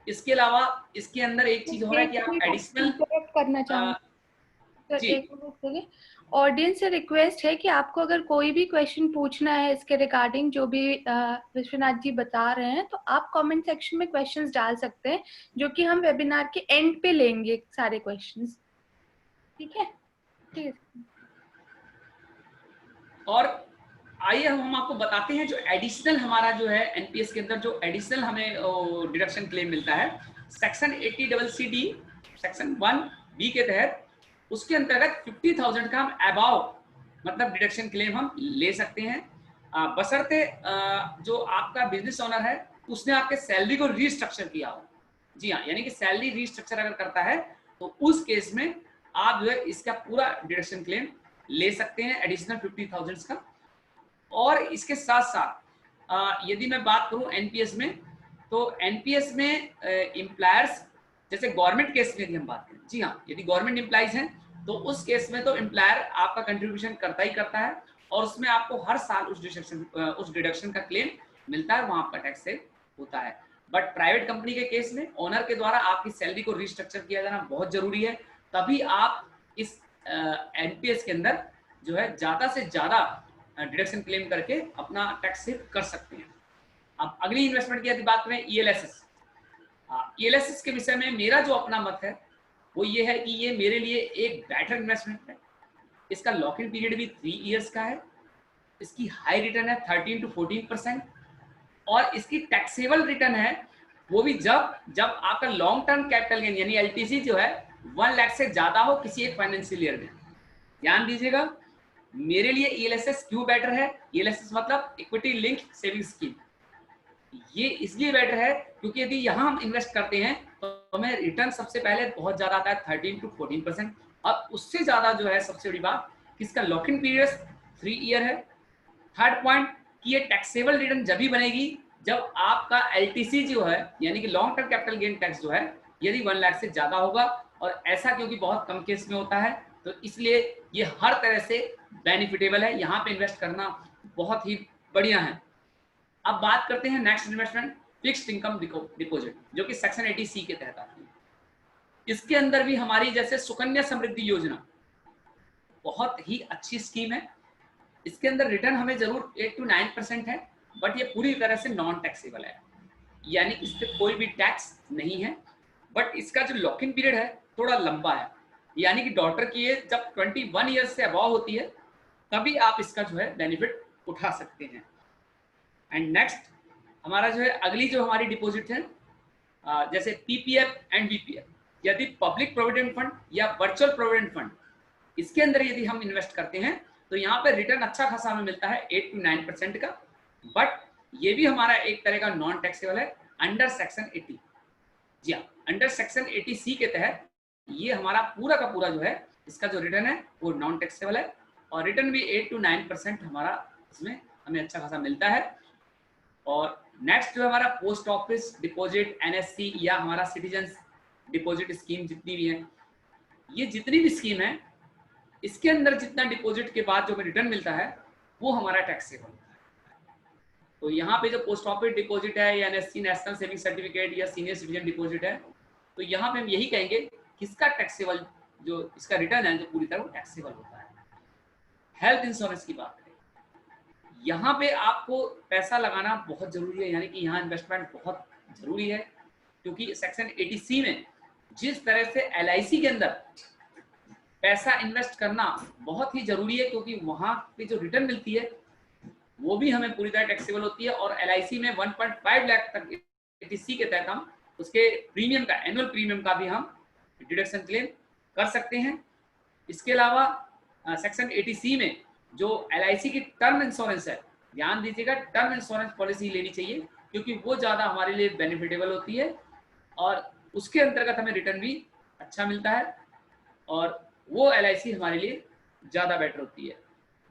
इसके अलावा इसके अंदर एक चीज हो रहा है कि आप एडिशनल करना चाहूंगा जी, एक मिनट, ऑडियंस से रिक्वेस्ट है कि आपको अगर कोई भी क्वेश्चन पूछना है इसके रिगार्डिंग जो भी विश्वनाथ जी बता रहे हैं, तो आप कमेंट सेक्शन में क्वेश्चंस डाल सकते हैं, जो कि हम वेबिनार के एंड पे लेंगे सारे क्वेश्चंस। ठीक है, ठीक है। और आइए हम आपको बताते हैं जो एडिशनल हमारा जो है एनपीएस के अंदर जो एडिशनल हमें डिडक्शन क्लेम मिलता है सेक्शन 80CCD सेक्शन 1B के तहत। उसके अंतर्गत 50,000 का हम अबाव मतलब डिडक्शन क्लेम हम ले सकते हैं, बशर्ते जो आपका बिजनेस ओनर है उसने आपके सैलरी को रीस्ट्रक्चर किया हो। जी हाँ, यानी कि सैलरी रीस्ट्रक्चर अगर करता है तो उस केस में आप जो है इसका पूरा डिडक्शन क्लेम ले सकते हैं एडिशनल 50,000 का। और इसके साथ साथ यदि मैं बात करूं एनपीएस में, तो एनपीएस में एम्प्लॉयर्स जैसे गवर्नमेंट केस में यदि हम बात करें, जी हाँ, यदि गवर्नमेंट एम्प्लॉइज हैं तो उस केस में तो एम्प्लॉयर आपका कंट्रीब्यूशन करता ही करता है और उसमें आपको हर साल उस डिडक्शन का क्लेम मिलता है, वहां आपका टैक्स सेव होता है। बट प्राइवेट कंपनी के केस में ओनर के द्वारा आपकी सैलरी को रिस्ट्रक्चर किया जाना बहुत जरूरी है, तभी आप इस एनपीएस के अंदर जो है ज्यादा से ज्यादा डिडक्शन क्लेम करके अपना टैक्स सेव कर सकते हैं। अब अगली इन्वेस्टमेंट की यदि बात करें ईएलएसएस, ईएलएसएस के विषय में मेरा जो अपना मत है वो ये है कि ये मेरे लिए एक बेटर इन्वेस्टमेंट है। इसका लॉक इन पीरियड भी 3 इयर्स का है, इसकी हाई रिटर्न है 13 to 14% और इसकी टैक्सेबल रिटर्न है वो भी जब आपका लॉन्ग टर्म कैपिटल गेन यानी एलटीसी जो है 1 लाख से ज्यादा हो किसी एक फाइनेंशियल ईयर में। ध्यान दीजिएगा, मेरे लिए ईएलएसएस क्यों बेटर है, ईएलएसएस मतलब इक्विटी लिंक सेविंग स्कीम, ये इसलिए बेटर है क्योंकि यदि यहाँ हम इन्वेस्ट करते हैं तो हमें रिटर्न सबसे पहले बहुत ज्यादा आता है 13 to 14%। अब उससे ज्यादा जो है सबसे बड़ी बात किसका लॉक इन पीरियड 3 ईयर है। थर्ड पॉइंट कि ये टैक्सेबल रिटर्न जब भी बनेगी जब आपका एलटीसी जो है यानी कि long term capital gain tax जो है यदि 1 लाख से ज्यादा होगा, और ऐसा क्योंकि बहुत कम केस में होता है तो इसलिए ये हर तरह से बेनिफिटेबल है, यहाँ पे इन्वेस्ट करना बहुत ही बढ़िया है। अब बात करते हैं next investment fixed income deposit जो कि सेक्शन 80C के तहत आती है। इसके अंदर भी हमारी जैसे सुकन्या समृद्धि योजना बहुत ही अच्छी स्कीम है। इसके अंदर रिटर्न हमें जरूर 8 to 9% है, बट ये पूरी तरह से नॉन टैक्सेबल है, यानी इस पे कोई भी टैक्स नहीं है। बट इसका जो लॉक इन पीरियड है थोड़ा लंबा है, यानी कि डॉटर की एज जब 21 ईयर्स से अबव होती है तभी आप इसका जो है बेनिफिट उठा सकते हैं। एंड नेक्स्ट हमारा जो है अगली जो हमारी डिपॉजिट है जैसे पीपीएफ एंड बीपीएफ, यदि पब्लिक प्रोविडेंट फंड या वर्चुअल प्रोविडेंट फंड, इसके अंदर यदि हम इन्वेस्ट करते हैं तो यहाँ पे रिटर्न अच्छा खासा हमें मिलता है 8 to 9% का, बट ये भी हमारा एक तरह का नॉन टैक्सेबल है अंडर सेक्शन 80। जी हाँ, अंडर सेक्शन 80C के तहत ये हमारा पूरा का पूरा जो है इसका जो रिटर्न है वो नॉन टैक्सेबल है और रिटर्न भी 8 to 9% हमारा इसमें हमें अच्छा खासा मिलता है। और नेक्स्ट जो हमारा पोस्ट ऑफिस डिपॉजिट, एनएससी या हमारा सिटीजन डिपॉजिट स्कीम जितनी भी है, ये जितनी भी स्कीम है, इसके अंदर जितना डिपॉजिट के बाद जो हमें रिटर्न मिलता है वो हमारा टैक्सेबल होता है। तो यहाँ पे जो पोस्ट ऑफिस डिपॉजिट है या एनएससी नेशनल सेविंग सर्टिफिकेट या सीनियर सिटीजन डिपॉजिट है, तो यहाँ पे हम यही कहेंगे किसका टैक्सेबल, जो इसका रिटर्न है जो पूरी तरह वो टैक्सेबल होता है। हेल्थ इंश्योरेंस की बात करें, यहाँ पे आपको पैसा लगाना बहुत जरूरी है, यानी कि यहाँ इन्वेस्टमेंट बहुत जरूरी है, क्योंकि सेक्शन 80C में जिस तरह से LIC के अंदर पैसा इन्वेस्ट करना बहुत ही जरूरी है, क्योंकि वहां पे जो रिटर्न मिलती है वो भी हमें पूरी तरह टैक्सेबल होती है। और LIC में 1.5 लाख तक 80C के तहत हम उसके प्रीमियम का, एनुअल प्रीमियम का भी हम डिडक्शन क्लेम कर सकते हैं। इसके अलावा सेक्शन 80C में जो LIC की टर्म इंश्योरेंस है, ध्यान दीजिएगा, टर्म इंश्योरेंस पॉलिसी लेनी चाहिए, क्योंकि वो ज़्यादा हमारे लिए बेनिफिटेबल होती है और उसके अंतर्गत हमें रिटर्न भी अच्छा मिलता है और वो LIC हमारे लिए ज़्यादा बेटर होती है।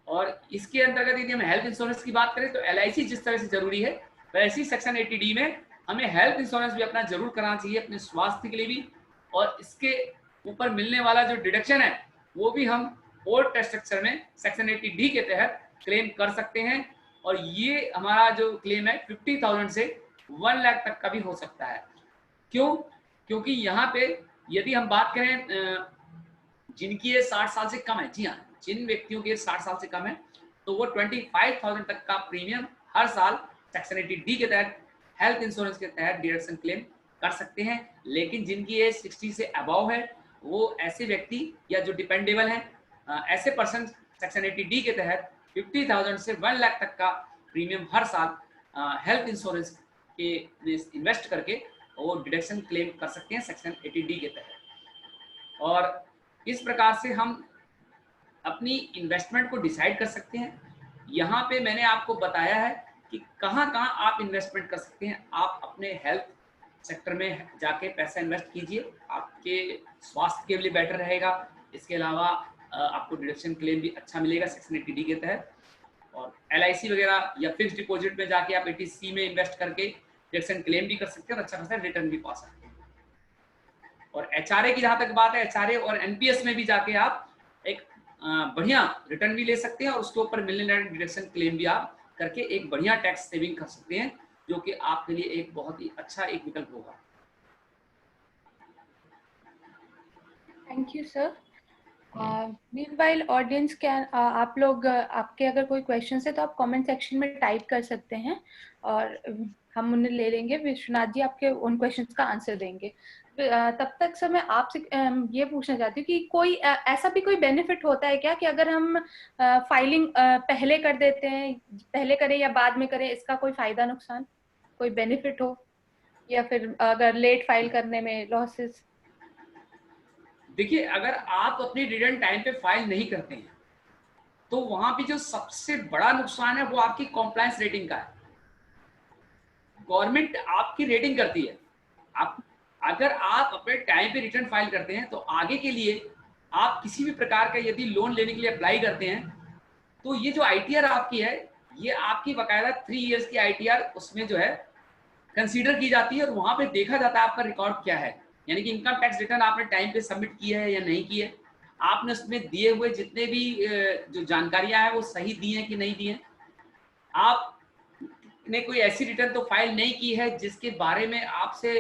और इसके अंतर्गत यदि हम हेल्थ इंश्योरेंस की बात करें तो LIC जिस तरह से जरूरी है, वैसे ही सेक्शन 80D में हमें हेल्थ इंश्योरेंस भी अपना जरूर कराना चाहिए, अपने स्वास्थ्य के लिए भी, और इसके ऊपर मिलने वाला जो डिडक्शन है वो भी हम ओल्ड टैक्स स्ट्रक्चर में सेक्शन 80D के तहत क्लेम कर सकते हैं। और ये हमारा जो क्लेम है 50,000 से 1 लाख तक का भी हो सकता है। क्यों? क्योंकि यहाँ पे यदि हम बात करें जिनकी एज 60 साल से कम है, जी हाँ, जिन व्यक्तियों की एज 60 साल से कम है, तो वो 25,000 तक का प्रीमियम हर साल सेक्शन 80D के तहत हेल्थ इंश्योरेंस के तहत डिडक्शन क्लेम कर सकते हैं। लेकिन जिनकी एज 60 से अबव है, वो ऐसे व्यक्ति या जो डिपेंडेबल हैं, ऐसे पर्सन सेक्शन 80D के तहत 50,000 से 1 लाख तक का प्रीमियम हर साल हेल्थ इंश्योरेंस के इन्वेस्ट करके वो डिडक्शन क्लेम कर सकते हैं सेक्शन 80D के तहत। और इस प्रकार से हम अपनी इन्वेस्टमेंट को डिसाइड कर सकते हैं। यहाँ पे मैंने आपको बताया है कि कहाँ कहाँ आप इन्वेस्टमेंट कर सकते हैं। आप अपने हेल्थ सेक्टर में जाके पैसा इन्वेस्ट कीजिए, आपके स्वास्थ्य के लिए बेटर रहेगा। इसके अलावा आपको डिडक्शन क्लेम भी अच्छा मिलेगा सेक्शन 80D के तहत। और LIC वगैरह या फिक्स डिपॉजिट में जाके आप 80C में इन्वेस्ट करके डिडक्शन क्लेम भी कर सकते हैं और अच्छा खासा रिटर्न भी पा सकते हैं। और HRA की जहाँ तक बात है, HRA और NPS में भी जाके आप एक बढ़िया रिटर्न भी ले सकते हैं और उसके ऊपर मिलने वाले डिडक्शन क्लेम भी आप करके एक बढ़िया टैक्स सेविंग कर सकते हैं, जो कि आपके लिए एक बहुत ही अच्छा एक विकल्प होगा। Thank you sir. Meanwhile audience can, आप लोग आपके अगर कोई क्वेश्चन है तो आप कमेंट सेक्शन में टाइप कर सकते हैं और हम उन्हें ले लेंगे। विश्वनाथ जी आपके उन क्वेश्चंस का आंसर देंगे। तब तक सर मैं आपसे ये पूछना चाहती हूँ कि कोई ऐसा भी कोई बेनिफिट होता है क्या कि अगर हम फाइलिंग पहले कर देते हैं, पहले करें या बाद में करें, इसका कोई फायदा नुकसान, कोई बेनिफिट हो, या फिर अगर लेट फाइल करने में लॉसेस? देखिए, अगर आप अपनी रिटर्न टाइम पे फाइल नहीं करते हैं तो वहां पे जो सबसे बड़ा नुकसान है वो आपकी कॉम्प्लायंस रेटिंग का है। गवर्नमेंट आपकी रेटिंग करती है। आप अगर आप अपने टाइम पे रिटर्न फाइल करते हैं तो आगे के लिए आप किसी भी प्रकार का यदि लोन लेने के लिए अप्लाई करते हैं तो ये जो ITR आपकी है, ये आपकी बाकायदा 3 इयर्स की ITR उसमें जो है कंसीडर की जाती है और वहां पे देखा जाता है आपका रिकॉर्ड क्या है, यानी कि इनकम टैक्स रिटर्न आपने टाइम पे सबमिट किया है या नहीं किया है, आपने उसमें दिए हुए जितने भी जो जानकारियां हैं वो सही दी हैं कि नहीं दी हैं, आपने कोई ऐसी रिटर्न तो फाइल नहीं की है जिसके बारे में आपसे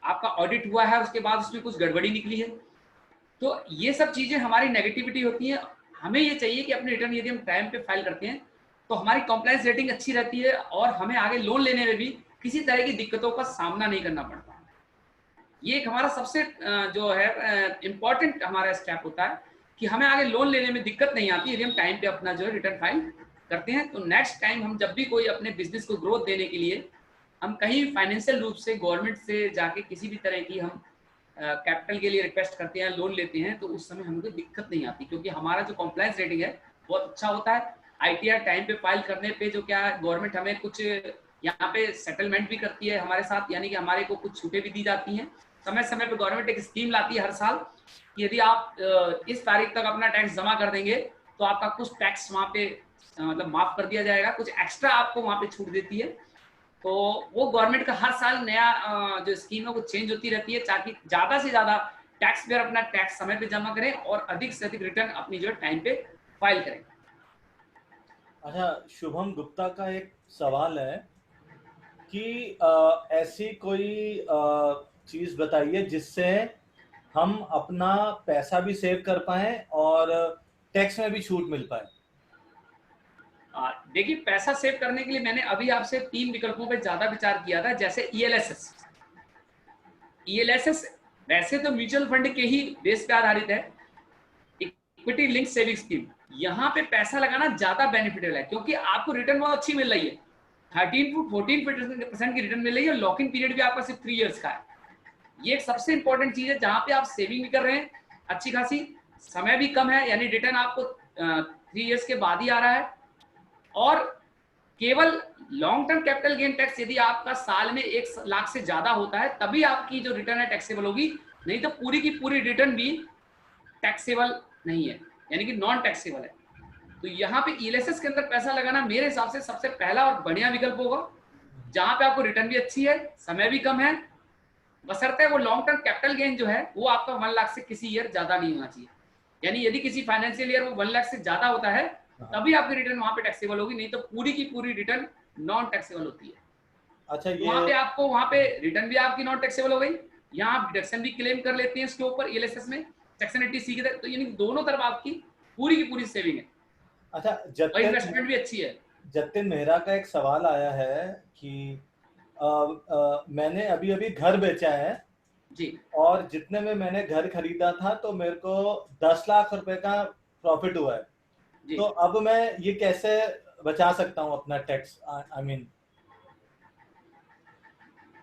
आपका ऑडिट हुआ है उसके बाद उसमें कुछ गड़बड़ी निकली है। तो ये सब चीजें हमारी नेगेटिविटी होती है। हमें ये चाहिए कि अपनी रिटर्न यदि हम टाइम पे फाइल करते हैं तो हमारी कॉम्प्लायंस रेटिंग अच्छी रहती है और हमें आगे लोन लेने में भी किसी तरह की दिक्कतों का सामना नहीं करना पड़ता। ये एक हमारा सबसे जो है इम्पोर्टेंट हमारा स्टेप होता है कि हमें आगे लोन लेने में दिक्कत नहीं आती यदि हम टाइम पे अपना जो है रिटर्न फाइल करते हैं। तो नेक्स्ट टाइम हम जब भी कोई अपने बिजनेस को ग्रोथ देने के लिए हम कहीं फाइनेंशियल रूप से गवर्नमेंट से जाके किसी भी तरह की हम कैपिटल के लिए रिक्वेस्ट करते हैं, लोन लेते हैं, तो उस समय हमें कोई दिक्कत नहीं आती क्योंकि हमारा जो कॉम्प्लायंस रेटिंग है बहुत अच्छा होता है। ITR टाइम पे फाइल करने पे जो क्या है गवर्नमेंट हमें कुछ यहाँ पे सेटलमेंट भी करती है हमारे साथ, यानी कि हमारे को कुछ छूटें भी दी जाती हैं। समय समय पे गवर्नमेंट एक स्कीम लाती है हर साल कि यदि आप इस तारीख तक अपना टैक्स जमा कर देंगे तो आपका कुछ टैक्स वहाँ पे मतलब माफ कर दिया जाएगा, कुछ एक्स्ट्रा आपको वहाँ पे छूट देती है। तो वो गवर्नमेंट का हर साल नया जो स्कीम है वो चेंज होती रहती है, ताकि ज्यादा से ज्यादा टैक्स पेयर अपना टैक्स समय पे जमा करें और अधिक से अधिक रिटर्न अपनी जो टाइम पे फाइल करें। अच्छा, शुभम गुप्ता का एक सवाल है कि ऐसी कोई चीज बताइए जिससे हम अपना पैसा भी सेव कर पाए और टैक्स में भी छूट मिल पाए। देखिए, पैसा सेव करने के लिए मैंने अभी आपसे 3 विकल्पों पे ज्यादा विचार किया था, जैसे ईएलएसएस। ईएलएसएस वैसे तो म्यूचुअल फंड के ही बेस पे आधारित है, इक्विटी लिंक सेविंग स्कीम। यहाँ पे पैसा लगाना ज्यादा बेनिफिटेबल है, क्योंकि आपको रिटर्न बहुत अच्छी मिल रही है, 13 to 14% की रिटर्न मिल रही है, और लॉक इन पीरियड भी आपका सिर्फ 3 इयर्स का है। ये एक सबसे इंपॉर्टेंट चीज है, जहां पे आप सेविंग भी कर रहे हैं अच्छी खासी, समय भी कम है, यानी रिटर्न आपको 3 इयर्स के बाद ही आ रहा है। और केवल long term capital gain tax यदि आपका साल में 1 लाख से ज्यादा होता है तभी आपकी जो रिटर्न है टैक्सेबल होगी, नहीं तो पूरी की पूरी रिटर्न भी टैक्सेबल नहीं है, यानी कि नॉन टैक्सेबल है। तो यहाँ पे ईएलएसएस के अंदर पैसा लगाना मेरे हिसाब से सबसे पहला और बढ़िया विकल्प होगा, जहां पे आपको रिटर्न भी अच्छी है, समय भी कम है, बशर्ते वो लॉन्ग टर्म कैपिटल गेन जो है वो आपका 1 लाख से किसी ईयर ज्यादा नहीं होना चाहिए। यानी यदि किसी फाइनेंशियल ईयर वो 1 लाख से ज्यादा होता है तभी आपकी रिटर्न वहां पे टैक्सेबल होगी, नहीं तो पूरी की पूरी रिटर्न नॉन टैक्सेबल होती है। अच्छा, तो वहां पे आपको वहां पे रिटर्न भी आपकी नॉन टैक्सेबल हो गई, यहाँ आप डिडक्शन भी क्लेम कर लेते हैं इसके ऊपर ईएलएसएस में सेक्शन 80C के तहत, तो यानी दोनों तरफ आपकी पूरी की पूरी सेविंग है। अच्छा, और इन्वेस्टमेंट भी अच्छी है। जतिन मेहरा का एक सवाल आया है कि मैंने अभी अभी घर बेचा है जी, और जितने में मैंने घर खरीदा था तो मेरे को 10 लाख रुपए का प्रॉफिट हुआ है, तो अब मैं ये कैसे बचा सकता हूँ अपना टैक्स? आई मीन,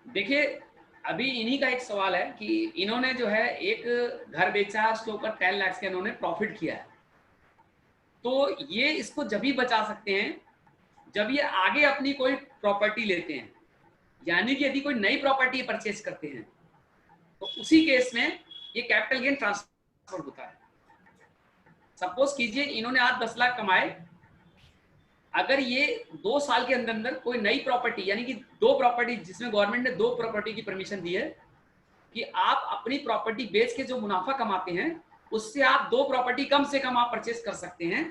देखिए अभी इन्हीं का एक सवाल है कि इन्होंने जो है एक घर बेचा है, उसके ऊपर 10 लाख का इन्होंने प्रॉफिट किया है, तो ये इसको जब भी बचा सकते हैं जब ये आगे अपनी कोई प्रॉपर्टी लेते हैं, यानी कि यदि कोई नई प्रॉपर्टी परचेज करते हैं तो उसी केस में ये कैपिटल गेन ट्रांसफर होता है। सपोज कीजिए इन्होंने आज 10 लाख कमाए, अगर ये 2 साल के अंदर अंदर कोई नई प्रॉपर्टी, यानी कि 2 प्रॉपर्टी, जिसमें गवर्नमेंट ने 2 प्रॉपर्टी की परमिशन दी है कि आप अपनी प्रॉपर्टी बेच के जो मुनाफा कमाते हैं उससे आप 2 प्रॉपर्टी कम से कम आप परचेज कर सकते हैं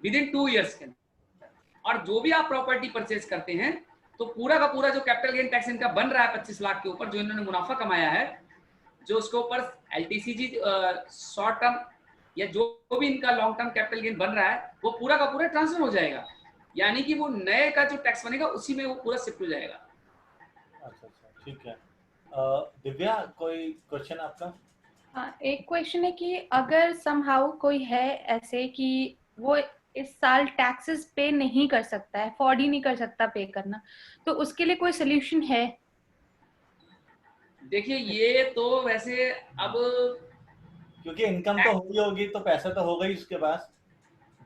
विद इन 2 ईयर्स के अंदर। और जो भी आप प्रॉपर्टी परचेज करते हैं तो पूरा का पूरा जो कैपिटल गेन टैक्स इनका बन रहा है 25 लाख के ऊपर, जो इन्होंने मुनाफा कमाया है, जो उसके ऊपर एलटीसीजी शॉर्ट टर्म या जो भी इनका लॉन्ग टर्म कैपिटल गेन बन रहा है वो पूरा का पूरा ट्रांसफर हो जाएगा, यानी कि वो नए का जो टैक्स बनेगा उसी में वो पूरा शिफ्ट हो जाएगा। अच्छा, ठीक है। दिव्या, कोई क्वेश्चन आपका? हाँ, एक क्वेश्चन है कि अगर समहाउ कोई है ऐसे कि वो इस साल टैक्सेस पे नहीं कर सकता है, अफोर्ड ही नहीं कर सकता पे करना, तो उसके लिए कोई सोल्यूशन है? देखिए ये तो वैसे अब क्योंकि इनकम तो होगी होगी तो पैसा तो होगा ही उसके पास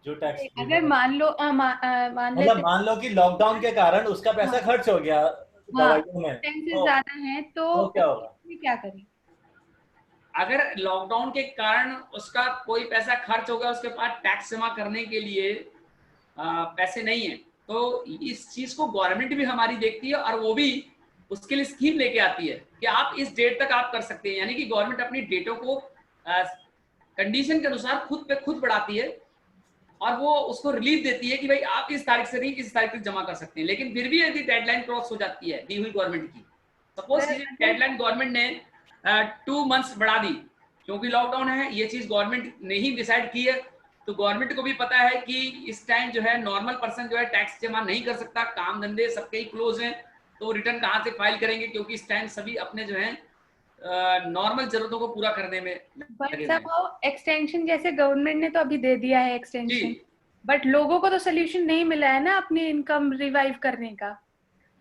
जो टैक्स अगर मान लो मान मतलब लेते मान लो कि लॉकडाउन के कारण उसका पैसा खर्च हो गया हाँ, दवाइयों में, एक्सपेंसेस तो ज्यादा है तो क्या होगा? क्या करें? अगर लॉकडाउन के कारण उसका कोई पैसा खर्च हो गया, उसके पास टैक्स जमा करने के लिए पैसे नहीं है, तो इस चीज को गवर्नमेंट भी हमारी देखती है और वो भी उसके लिए स्कीम लेके आती है कि आप इस डेट तक आप कर सकते हैं, यानी कि गवर्नमेंट अपनी डेटों को कंडीशन के अनुसार खुद पे खुद बढ़ाती है और वो उसको रिलीफ देती है कि भाई आप इस तारीख से नहीं इस तारीख तक जमा कर सकते हैं। लेकिन फिर भी यदि डेडलाइन क्रॉस हो जाती है दी हुई गवर्नमेंट की, सपोज डेडलाइन गवर्नमेंट ने 2 मंथ्स बढ़ा दी, क्योंकि लॉकडाउन है, ये चीज गवर्नमेंट ने ही डिसाइड की है, तो गवर्नमेंट को भी पता है कि इस टाइम जो है नॉर्मल पर्सन जो है टैक्स जमा नहीं कर सकता, काम धंधे सबके ही क्लोज हैं, तो रिटर्न कहाँ से फाइल करेंगे, क्योंकि इस टाइम सभी अपने जो है नॉर्मल जरूरतों को पूरा करने में लगे हुए हैं। एक्सटेंशन जैसे गवर्नमेंट ने तो अभी दे दिया है एक्सटेंशन, बट लोगों को तो सोल्यूशन नहीं मिला है ना अपनी इनकम रिवाइव करने का,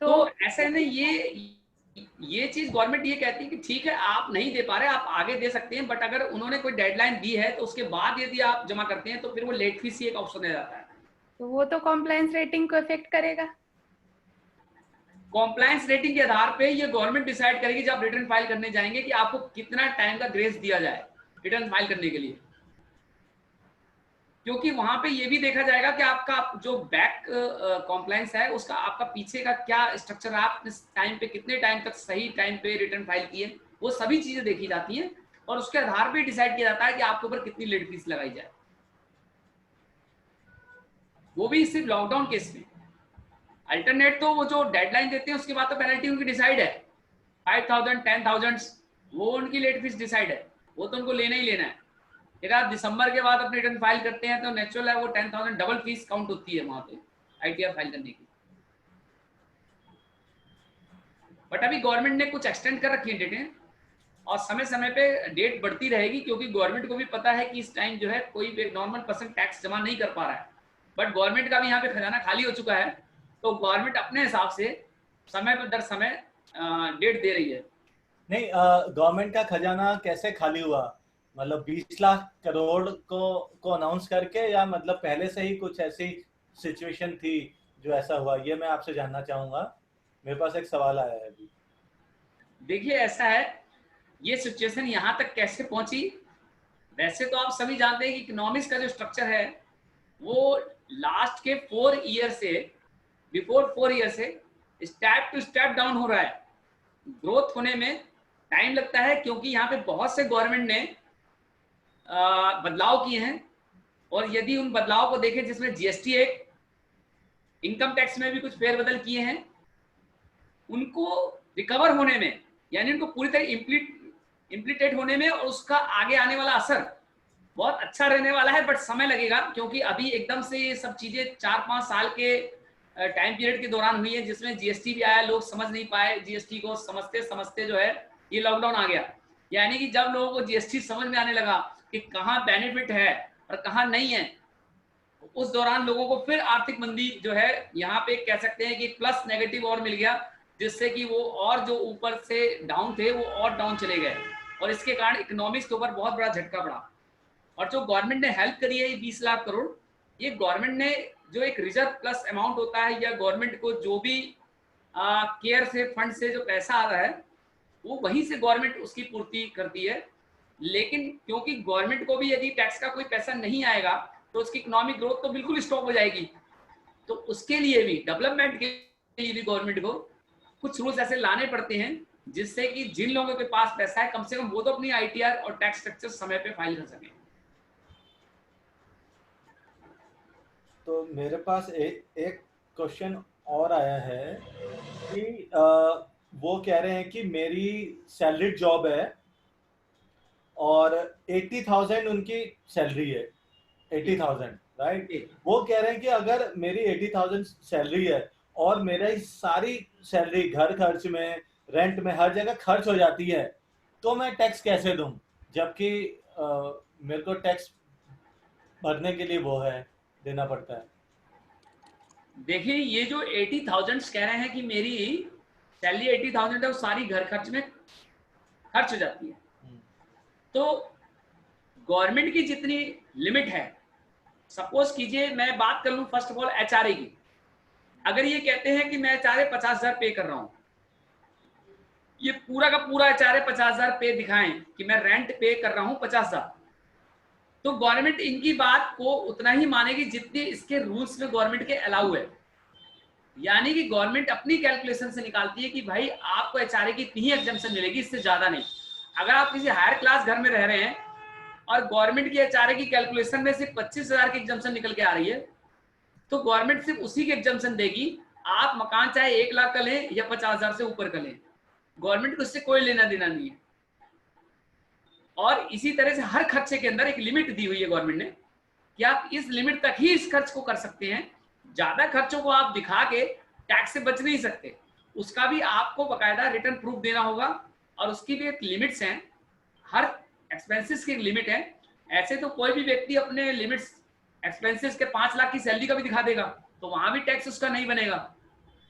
तो ऐसा नहीं, ये चीज गवर्नमेंट ये कहती है कि ठीक है आप नहीं दे पा रहे, आप आगे दे सकते हैं, बट अगर उन्होंने कोई डेडलाइन दी है तो उसके बाद यदि आप जमा करते हैं तो फिर वो लेट फीस ही एक ऑप्शन दे जाता है। तो वो तो कॉम्प्लायंस रेटिंग को इफेक्ट करेगा। कॉम्प्लायंस रेटिंग के आधार पे ये गवर्नमेंट डिसाइड करेगी जब आप रिटर्न फाइल करने जाएंगे कि आपको कितना टाइम का ग्रेस दिया जाए रिटर्न फाइल करने के लिए। क्योंकि वहां पे ये भी देखा जाएगा कि आपका जो बैक कॉम्प्लायंस है उसका, आपका पीछे का क्या स्ट्रक्चर है, आप इस टाइम पे कितने टाइम तक सही टाइम पे रिटर्न फाइल किए, वो सभी चीजें देखी जाती हैं और उसके आधार पे डिसाइड किया जाता है कि आपके ऊपर कितनी लेट फीस लगाई जाए, वो भी सिर्फ लॉकडाउन केस में। अल्टरनेट तो वो जो डेडलाइन देते हैं उसके बाद तो पेनल्टी उनकी डिसाइड है, 5,000 10,000 वो उनकी लेट फीस डिसाइड है, वो तो उनको लेना ही लेना है। फिर आप दिसंबर के बाद अपनी रिटर्न फाइल करते हैं तो नेचुरल है वो 10,000 डबल फीस काउंट होती है वहां पे आईटीआर फाइल करने की। बट अभी गवर्नमेंट ने कुछ एक्सटेंड कर रखी है डेटें और समय समय पे डेट बढ़ती रहेगी, क्योंकि गवर्नमेंट को भी पता है कि इस टाइम जो है कोई नॉर्मल पर्सन टैक्स जमा नहीं कर पा रहा है, बट गवर्नमेंट का भी यहाँ पे खजाना खाली हो चुका है, तो गवर्नमेंट अपने हिसाब से समय पर दर समय डेट दे रही है। नहीं, गवर्नमेंट का खजाना कैसे खाली हुआ? मतलब 20 लाख करोड़ को अनाउंस करके, या मतलब पहले से ही कुछ ऐसी सिचुएशन थी जो ऐसा हुआ? ये मैं आपसे जानना चाहूंगा, मेरे पास एक सवाल आया है अभी। देखिए ऐसा है, ये सिचुएशन यहाँ तक कैसे पहुंची, वैसे तो आप सभी जानते हैं कि इकोनॉमिक्स का जो स्ट्रक्चर है वो लास्ट के 4 ईयर से, बिफोर 4 ईयर से स्टेप टू स्टेप डाउन हो रहा है। ग्रोथ होने में टाइम लगता है क्योंकि यहाँ पे बहुत से गवर्नमेंट ने बदलाव किए हैं, और यदि उन बदलाव को देखें जिसमें जीएसटी एक्ट, इनकम टैक्स में भी कुछ फेरबदल किए हैं, उनको रिकवर होने में, यानी उनको पूरी तरह इम्प्लीटेट होने में और उसका आगे आने वाला असर बहुत अच्छा रहने वाला है, बट समय लगेगा, क्योंकि अभी एकदम से ये सब चीजें 4-5 साल के टाइम पीरियड के दौरान हुई है, जिसमें जीएसटी भी आया, लोग समझ नहीं पाए, जीएसटी को समझते समझते जो है ये लॉकडाउन आ गया। यानी कि जब लोगों को जीएसटी समझ में आने लगा कि कहाँ बेनिफिट है और कहाँ नहीं है, उस दौरान लोगों को फिर आर्थिक मंदी जो है यहाँ पे कह सकते हैं कि प्लस नेगेटिव और मिल गया, जिससे कि वो और जो ऊपर से डाउन थे वो और डाउन चले गए, और इसके कारण इकोनॉमिक्स के ऊपर बहुत बड़ा झटका पड़ा। और जो गवर्नमेंट ने हेल्प करी है ये 20 लाख करोड़, ये गवर्नमेंट ने जो एक रिजर्व प्लस अमाउंट होता है, या गवर्नमेंट को जो भी केयर से फंड से जो पैसा आ रहा है वो वहीं से गवर्नमेंट उसकी पूर्ति करती है। लेकिन क्योंकि गवर्नमेंट को भी यदि टैक्स का कोई पैसा नहीं आएगा तो उसकी इकोनॉमिक ग्रोथ तो बिल्कुल स्टॉप हो जाएगी, तो उसके लिए भी, डेवलपमेंट के लिए भी गवर्नमेंट को कुछ रूल्स ऐसे लाने पड़ते हैं जिससे कि जिन लोगों के पास पैसा है कम से कम वो तो अपनी आईटीआर और टैक्स स्ट्रक्चर समय पे फाइल कर सकें। तो मेरे पास एक क्वेश्चन और आया है कि वो कह रहे हैं कि मेरी सैलरीड जॉब है और 80,000 उनकी सैलरी है, 80,000, राइट? वो कह रहे हैं कि अगर मेरी 80,000 सैलरी है और मेरा सारी सैलरी घर खर्च में, रेंट में, हर जगह खर्च हो जाती है, तो मैं टैक्स कैसे दूं, जबकि मेरे को टैक्स भरने के लिए वो है, देना पड़ता है। देखिए ये जो 80,000 कह रहे हैं कि मेरी सैलरी 80,000 है, वो सारी घर खर्च में खर्च हो जाती है, तो गवर्नमेंट की जितनी लिमिट है, सपोज कीजिए मैं बात कर लूं फर्स्ट ऑफ ऑल एचआरए की, अगर ये कहते हैं कि मैं एचआरए 50,000 पे कर रहा हूं, ये पूरा का पूरा एचआरए 50,000 पे दिखाएं कि मैं रेंट पे कर रहा हूं 50,000, तो गवर्नमेंट इनकी बात को उतना ही मानेगी जितने इसके रूल्स में गवर्नमेंट के अलाउ है। यानी कि गवर्नमेंट अपनी कैलकुलेशन से निकालती है कि भाई आपको एचआरए की इतनी ही एग्जम्पशन मिलेगी, इससे ज्यादा नहीं। अगर आप किसी हायर क्लास घर में रह रहे हैं और गवर्नमेंट की एचआरए की कैलकुलेशन में सिर्फ 25,000 की एग्जम्पशन निकल के आ रही है, तो गवर्नमेंट सिर्फ उसी की एग्जम्पशन देगी, आप मकान चाहे 1 लाख का लें या 50,000 से ऊपर का लें, गवर्नमेंट को इससे कोई लेना देना नहीं है। और इसी तरह से हर खर्चे के अंदर एक लिमिट दी हुई है गवर्नमेंट ने कि आप इस लिमिट तक ही इस खर्च को कर सकते हैं, ज्यादा खर्चों को आप दिखा के टैक्स से बच नहीं सकते, उसका भी आपको बकायदा रिटर्न प्रूफ देना होगा, और उसकी भी एक लिमिट्स हैं, हर एक्सपेंसेस की एक लिमिट है। ऐसे तो कोई भी व्यक्ति अपने लिमिट्स एक्सपेंसेस के 5 लाख की सैलरी का भी दिखा देगा, तो वहां भी टैक्स उसका नहीं बनेगा।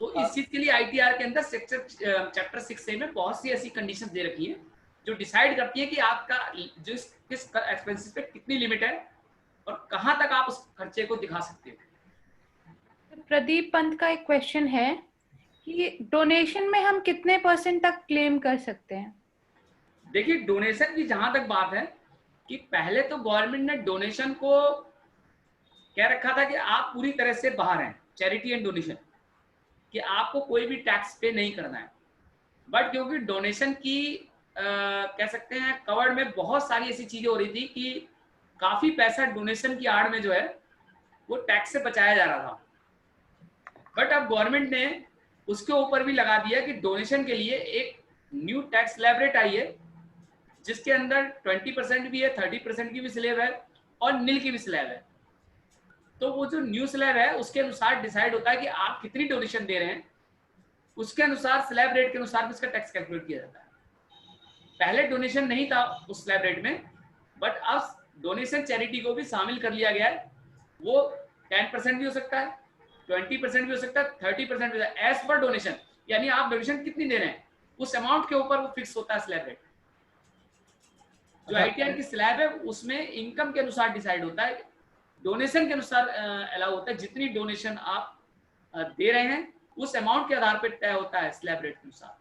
तो इस चीज के लिए आईटीआर के अंदर चैप्टर 6A में बहुत सी ऐसी कंडीशंस दे रखी हैं जो डिसाइड करती है कि आपका जो किस एक्सपेंसेस पे कितनी लिमिट है और कहां तक आप उस खर्चे को दिखा सकते हो। प्रदीप पंत का एक क्वेश्चन है कि डोनेशन में हम कितने % तक क्लेम कर सकते हैं? देखिए डोनेशन की जहां तक बात है कि पहले तो गवर्नमेंट ने डोनेशन को कह रखा था कि आप पूरी तरह से बाहर हैं चैरिटी एंड डोनेशन, कि आपको कोई भी टैक्स पे नहीं करना है। बट क्योंकि डोनेशन की कह सकते हैं कवर्ड में बहुत सारी ऐसी चीजें हो रही थी कि काफी पैसा डोनेशन की आड़ में जो है वो टैक्स से बचाया जा रहा था। बट अब गवर्नमेंट ने उसके ऊपर भी लगा दिया कि डोनेशन के लिए एक न्यू टैक्स स्लैब आई है, जिसके अंदर 20% भी है, 30% की भी स्लैब है और नील की भी स्लैब है। तो वो जो न्यू स्लैब है उसके अनुसार डिसाइड होता है कि आप कितनी डोनेशन दे रहे हैं, उसके अनुसार स्लैब रेट के अनुसार भी उसका टैक्स कैलकुलेट किया जाता है। पहले डोनेशन नहीं था उस स्लैब रेट में, बट अब डोनेशन चैरिटी को भी शामिल कर लिया गया है। वो 10% भी हो सकता है, 20% भी हो सकता है, 30% भी हो सकता है, एज पर डोनेशन। यानी आप डोनेशन कितनी दे रहे हैं उस अमाउंट के ऊपर वो फिक्स होता है स्लैब रेट। जो आईटीआर की स्लैब है उसमें इनकम के अनुसार डिसाइड होता है, डोनेशन के अनुसार अलाउ होता है। जितनी डोनेशन आप दे रहे हैं उस अमाउंट के आधार पर तय होता है स्लैब रेट के अनुसार।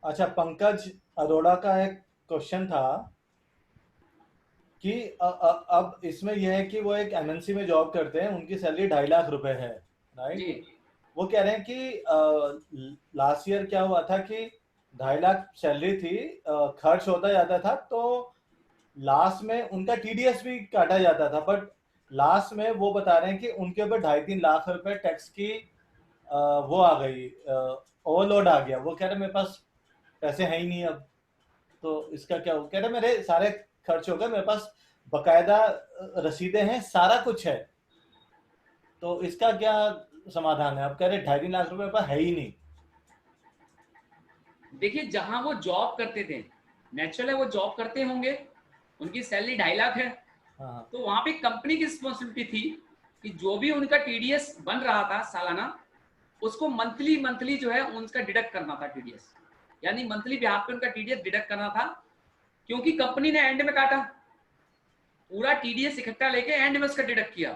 अच्छा, पंकज अरोड़ा का एक क्वेश्चन था कि अब इसमें यह है कि वो एक एमएनसी में जॉब करते हैं, उनकी सैलरी 2.5 लाख रुपए है, राइट? वो कह रहे हैं कि लास्ट ईयर क्या हुआ था कि 2.5 लाख सैलरी थी, खर्च होता जाता था, तो लास्ट में उनका टीडीएस भी काटा जाता था, बट लास्ट में वो बता रहे हैं कि उनके ऊपर 2.5-3 लाख रुपए टैक्स की वो आ गई, ओवरलोड आ गया। वो कह रहे मेरे पास पैसे हैं ही नहीं अब, तो इसका क्या? हो कह रहे मेरे सारे खर्च हो गए, मेरे पास बकायदा रसीदें हैं, सारा कुछ है, तो इसका क्या समाधान है? आप कह रहे 2.5 लाख रुपए पर है ही नहीं। देखिए, जहां वो जॉब करते थे, नेचुरल है वो जॉब करते होंगे, उनकी सैलरी 2.5 लाख है। हाँ। तो वहां पे कंपनी की रिस्पॉन्सिबिलिटी थी कि जो भी उनका टीडीएस बन रहा था सालाना, उसको मंथली जो है उनका डिडक्ट करना था टीडीएस, यानी मंथली बिहाफ पे उनका टीडीएस डिडक्ट करना था। क्योंकि कंपनी ने एंड में काटा, पूरा टीडीएस इकट्ठा लेके एंड में उसका डिडक्ट किया,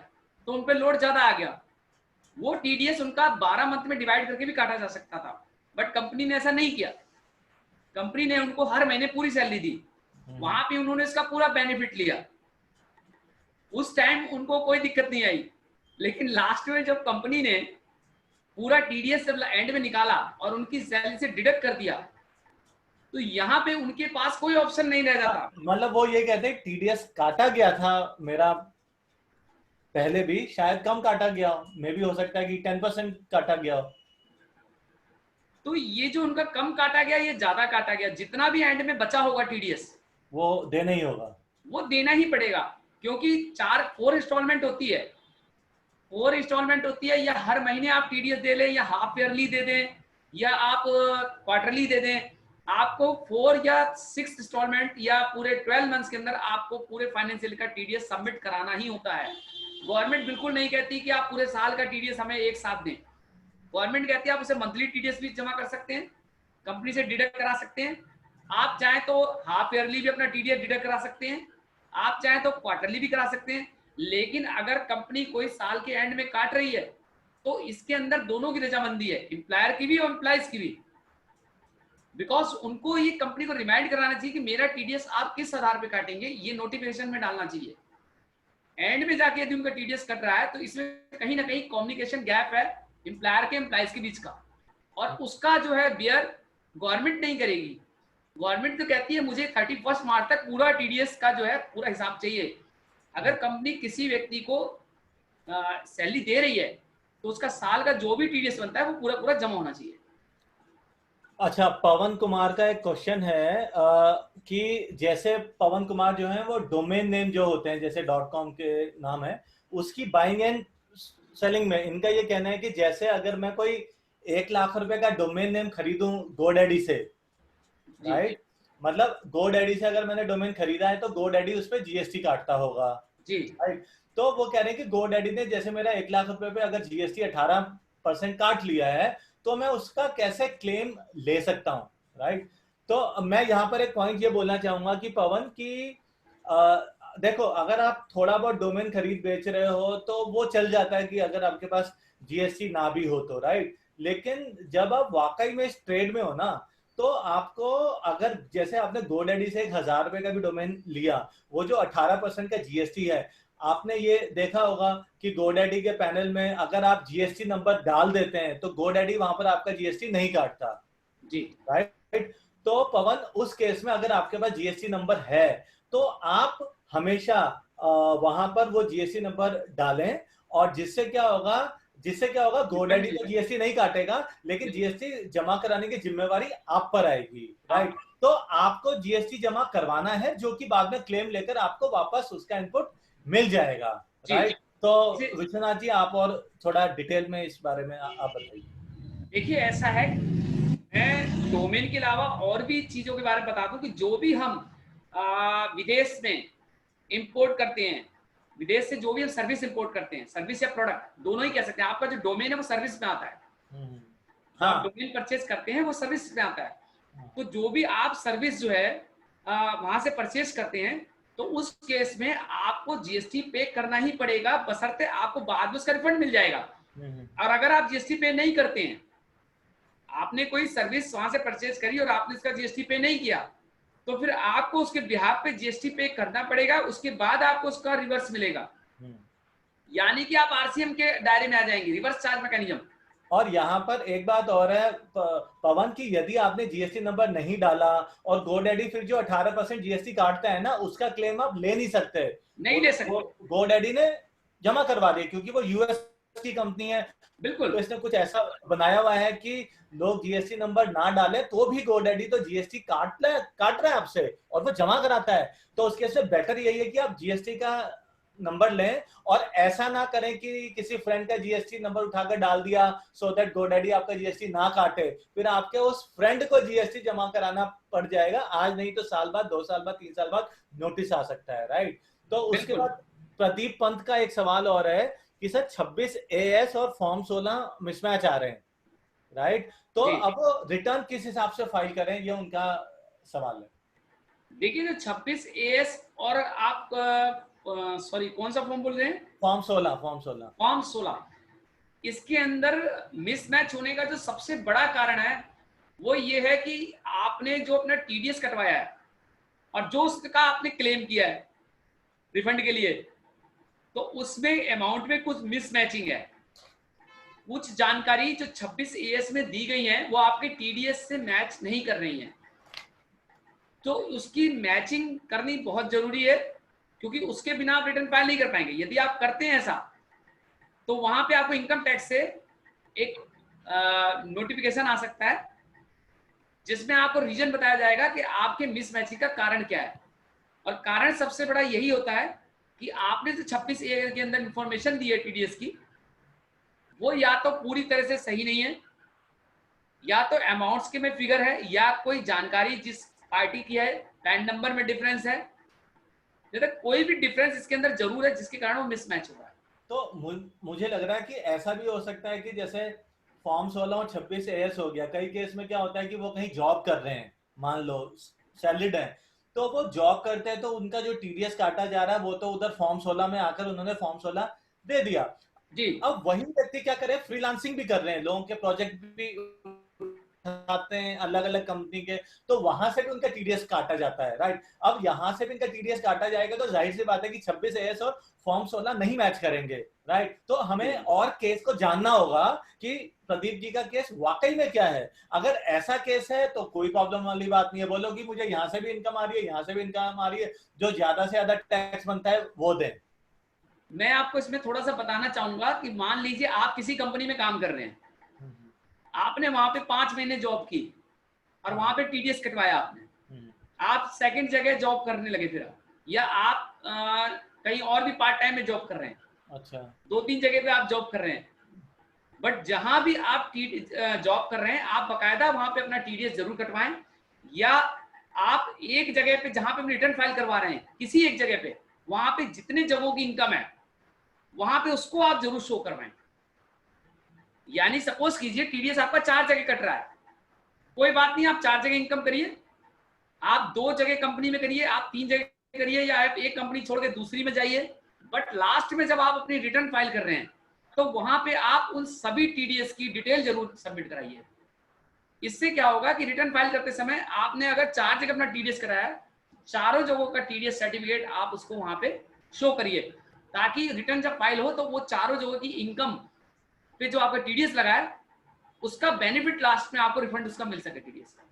तो उन पे लोड ज्यादा आ गया। वो टीडीएस उनका 12 मंथ में डिवाइड करके भी काटा जा सकता था, बट कंपनी ने ऐसा नहीं किया। कंपनी ने उनको हर महीने पूरी सैलरी दी, वहां भी उन्होंने इसका पूरा बेनिफिट लिया। उस टाइम उनको कोई दिक्कत नहीं आई, लेकिन लास्ट में जब कंपनी ने पूरा टीडीएस जब एंड में निकाला और उनकी सैलरी से डिडक्ट कर दिया, तो यहाँ पे उनके पास कोई ऑप्शन नहीं रह जाता। मतलब वो ये कहते हैं टीडीएस काटा गया था मेरा पहले भी, शायद कम काटा गया हो, मे भी हो सकता है कि 10% काटा गया हो। तो ये जो उनका कम काटा गया, ये ज्यादा काटा गया, जितना भी एंड में बचा होगा टीडीएस वो देना ही होगा, वो देना ही पड़ेगा। क्योंकि 4 इंस्टॉलमेंट होती है, 4 इंस्टॉलमेंट होती है, या हर महीने आप टीडीएस दे लें, या हाफ ईयरली दे दें, या आप क्वार्टरली दे दें, आपको 4 या 6 इंस्टॉलमेंट या पूरे 12 मंथ्स के अंदर आपको पूरे फाइनेंशियल का टीडीएस सबमिट कराना ही होता है। गवर्नमेंट बिल्कुल नहीं कहती कि आप पूरे साल का टीडीएस हमें एक साथ दें। गवर्नमेंट कहती है आप उसे मंथली टीडीएस भी जमा कर सकते हैं, कंपनी से डिडक्ट करा सकते हैं, आप चाहें तो हाफ ईयरली भी अपना टीडीएस डिडक्ट करा सकते हैं, आप चाहें तो क्वार्टरली भी करा सकते हैं। लेकिन अगर कंपनी कोई साल के एंड में काट रही है तो इसके अंदर दोनों की रजामंदी है, एम्प्लॉयर की भी और एम्प्लॉइज की भी, बिकॉज उनको ये कंपनी को रिमाइंड कराना चाहिए कि मेरा टीडीएस आप किस आधार पे काटेंगे, ये नोटिफिकेशन में डालना चाहिए। एंड में जाके यदि उनका टीडीएस कट रहा है तो इसमें कहीं ना कहीं कम्युनिकेशन गैप है एम्प्लॉयर के एम्प्लॉइज के बीच का, और उसका जो है बियर गवर्नमेंट नहीं करेगी। गवर्नमेंट तो कहती है मुझे 31 मार्च तक पूरा टीडीएस का जो है पूरा हिसाब चाहिए। अगर कंपनी किसी व्यक्ति को सैलरी दे रही है तो उसका साल का जो भी टीडीएस बनता है वो पूरा पूरा जमा होना चाहिए। अच्छा, पवन कुमार का एक क्वेश्चन है कि जैसे पवन कुमार जो है वो डोमेन नेम जो होते हैं, जैसे .com के नाम है, उसकी बाइंग एंड सेलिंग में इनका ये कहना है कि जैसे अगर मैं कोई 1 लाख रुपए का डोमेन नेम खरीदूं GoDaddy से, राइट? मतलब GoDaddy से अगर मैंने डोमेन खरीदा है तो GoDaddy उस पर जीएसटी काटता होगा जी, राइट? तो वो कह रहे हैं कि GoDaddy ने जैसे मेरा 1 लाख रुपए पे अगर जीएसटी 18% काट लिया है तो मैं उसका कैसे क्लेम ले सकता हूँ, राइट? तो मैं यहाँ पर एक पॉइंट ये बोलना चाहूंगा कि पवन की देखो, अगर आप थोड़ा बहुत डोमेन खरीद बेच रहे हो तो वो चल जाता है कि अगर आपके पास जीएसटी ना भी हो तो, राइट? लेकिन जब आप वाकई में इस ट्रेड में हो ना, तो आपको अगर जैसे आपने GoDaddy से 1,000 रुपए का भी डोमेन लिया, वो जो 18% का जीएसटी है आपने ये देखा होगा कि GoDaddy के पैनल में अगर आप जीएसटी नंबर डाल देते हैं तो GoDaddy वहां पर आपका जीएसटी नहीं काटता जी। राइट। तो पवन, उस केस में अगर आपके पास जीएसटी नंबर है तो आप हमेशा वहां पर वो जीएसटी नंबर डालें, और जिससे क्या होगा GoDaddy तो जीएसटी नहीं काटेगा, लेकिन जीएसटी जमा कराने की जिम्मेवारी आप पर आएगी। राइट। तो आपको जीएसटी जमा करवाना है, जो कि बाद में क्लेम लेकर आपको वापस उसका इनपुट मिल जाएगा। राइट। तो विश्वनाथ जी, आप और थोड़ा डिटेल में इस बारे में आप बताइए। देखिए, ऐसा है, मैं डोमेन के अलावा और भी चीजों के बारे में बता दूं कि जो भी हम विदेश में इंपोर्ट करते हैं, विदेश से जो भी हम सर्विस इंपोर्ट करते हैं, सर्विस या प्रोडक्ट दोनों ही कह सकते हैं, आपका जो डोमेन है वो सर्विस में आता है। हाँ, डोमेन परचेज करते हैं वो सर्विस में आता है। तो जो भी आप सर्विस जो है वहां से परचेज करते हैं, तो उस केस में आपको जीएसटी पे करना ही पड़ेगा, बशर्ते आपको बाद में उसका रिफंड मिल जाएगा। और अगर आप जीएसटी पे नहीं करते हैं, आपने कोई सर्विस वहां से परचेज करी और आपने इसका जीएसटी पे नहीं किया, तो फिर आपको उसके बिहाफ पे जीएसटी पे करना पड़ेगा, उसके बाद आपको उसका रिवर्स मिलेगा। यानी कि आप आरसीएम के दायरे में आ जाएंगे, रिवर्स चार्ज मैकेनिज्म। और यहाँ पर एक बात और है पवन, की यदि आपने जीएसटी नंबर नहीं डाला और GoDaddy फिर जो 18% जीएसटी काटता है ना, उसका क्लेम आप ले नहीं सकते, नहीं ले सकते। GoDaddy ने जमा करवा दिया, क्योंकि वो यूएस की कंपनी है। बिल्कुल। तो इसने कुछ ऐसा बनाया हुआ है कि लोग जीएसटी नंबर ना डाले तो भी GoDaddy तो जीएसटी काट रहा है आपसे, और वो जमा कराता है। तो उसके से बेटर यही है कि आप जीएसटी का नंबर लें, और ऐसा ना करें कि किसी फ्रेंड का जीएसटी नंबर उठाकर डाल दिया सो दैट GoDaddy आपका जीएसटी ना काटे, फिर आपके उस फ्रेंड को जीएसटी जमा कराना पड़ जाएगा। आज नहीं तो साल बाद, 2 साल बाद, 3 साल बाद नोटिस आ सकता है। राइट। तो उसके बाद प्रदीप पंत का एक सवाल और है कि सर 26 AS और फॉर्म 16 मिसमैच आ रहे हैं। राइट। तो अब रिटर्न किस हिसाब से फाइल करें, ये उनका सवाल है। देखिए, जो 26 AS और आप सॉरी कौन सा फॉर्म बोल रहे हैं? फॉर्म 16। फॉर्म 16, इसके अंदर मिसमैच होने का जो सबसे बड़ा कारण है वो ये है कि आपने जो अपना टीडीएस कटवाया है और जो उसका आपने क्लेम किया है रिफंड के लिए, तो उसमें अमाउंट में कुछ मिसमैचिंग है। कुछ जानकारी जो 26 AS में दी गई है वो आपके टीडीएस से मैच नहीं कर रही है, तो उसकी मैचिंग करनी बहुत जरूरी है, क्योंकि उसके बिना आप रिटर्न फाइल नहीं कर पाएंगे। यदि आप करते हैं ऐसा, तो वहां पे आपको इनकम टैक्स से एक नोटिफिकेशन आ सकता है, जिसमें आपको रीजन बताया जाएगा कि आपके मिसमैचिंग का कारण क्या है। और कारण सबसे बड़ा यही होता है कि आपने जो 26 A के अंदर इंफॉर्मेशन दी है टीडीएस की, वो या तो पूरी तरह से सही नहीं है, या तो अमाउंट्स के में फिगर है, या कोई जानकारी जिस पार्टी की है पैन नंबर में डिफरेंस है, कोई भी डिफरेंस इसके अंदर जरूर है जिसके कारण वो मिसमैच हो रहा है। तो मुझे लग रहा है कि ऐसा भी हो सकता है कि जैसे फॉर्म 16 और 26 AS हो गया, कई केस में क्या होता है कि वो कहीं जॉब कर रहे हैं, मान लो सैलरीड है, तो वो जॉब करते हैं तो उनका जो टीडीएस काटा जा रहा है वो तो उधर फॉर्म 16 में आकर उन्होंने फॉर्म 16 दे दिया जी। अब वही व्यक्ति क्या करे, फ्रीलांसिंग भी कर रहे हैं, लोगों के प्रोजेक्ट भी आते हैं अलग अलग कंपनी के, तो वहां से भी उनका टीडीएस काटा जाता है। राइट। अब यहां से भी इनका टीडीएस काटा जाएगा तो जाहिर सी बात है कि 26 AS और फॉर्म 16 नहीं मैच करेंगे। राइट। तो हमें और केस को जानना होगा कि प्रदीप जी का केस वाकई में क्या है। अगर ऐसा केस है तो कोई प्रॉब्लम वाली बात नहीं है, बोलो कि मुझे यहाँ से भी इनकम आ रही है, यहाँ से भी इनकम आ रही है, जो ज्यादा से ज्यादा टैक्स बनता है वो दें। मैं आपको इसमें थोड़ा सा बताना चाहूंगा कि मान लीजिए आप किसी कंपनी में काम कर रहे हैं, आपने वहां पे 5 महीने जॉब की और वहां पे टीडीएस कटवाया आपने, आप सेकंड जगह जॉब करने लगे, फिर या आप कहीं और भी पार्ट टाइम में जॉब कर रहे हैं, अच्छा 2-3 जगह पे आप जॉब कर रहे हैं, बट जहां भी आप जॉब कर रहे हैं आप बकायदा वहां पे अपना टीडीएस जरूर कटवाएं, या आप एक जगह पे जहां पे रिटर्न फाइल करवा रहे हैं किसी एक जगह पे, वहां पे जितने जगहों की इनकम है वहां पे उसको आप जरूर शो करवाएं। यानी सपोज कीजिए टीडीएस आपका 4 जगह कट रहा है, कोई बात नहीं, आप 4 जगह इनकम करिए, आप 2 जगह कंपनी में करिए, आप 3 जगह करिए, या आप एक कंपनी छोड़ के दूसरी में जाइए, बट लास्ट में जब आप अपनी रिटर्न फाइल कर रहे हैं तो वहां पे आप उन सभी टीडीएस की डिटेल जरूर सबमिट कराइए। इससे क्या होगा कि रिटर्न फाइल करते समय आपने अगर 4 जगह अपना टीडीएस कराया है, चारों जगहों का टीडीएस सर्टिफिकेट आप उसको वहां पे शो करिए। ताकि रिटर्न जब फाइल हो तो वो चारों जगह की इनकम पे जो आपका टीडीएस लगा है उसका बेनिफिट लास्ट में आपको रिफंड उसका मिल सके टीडीएस का।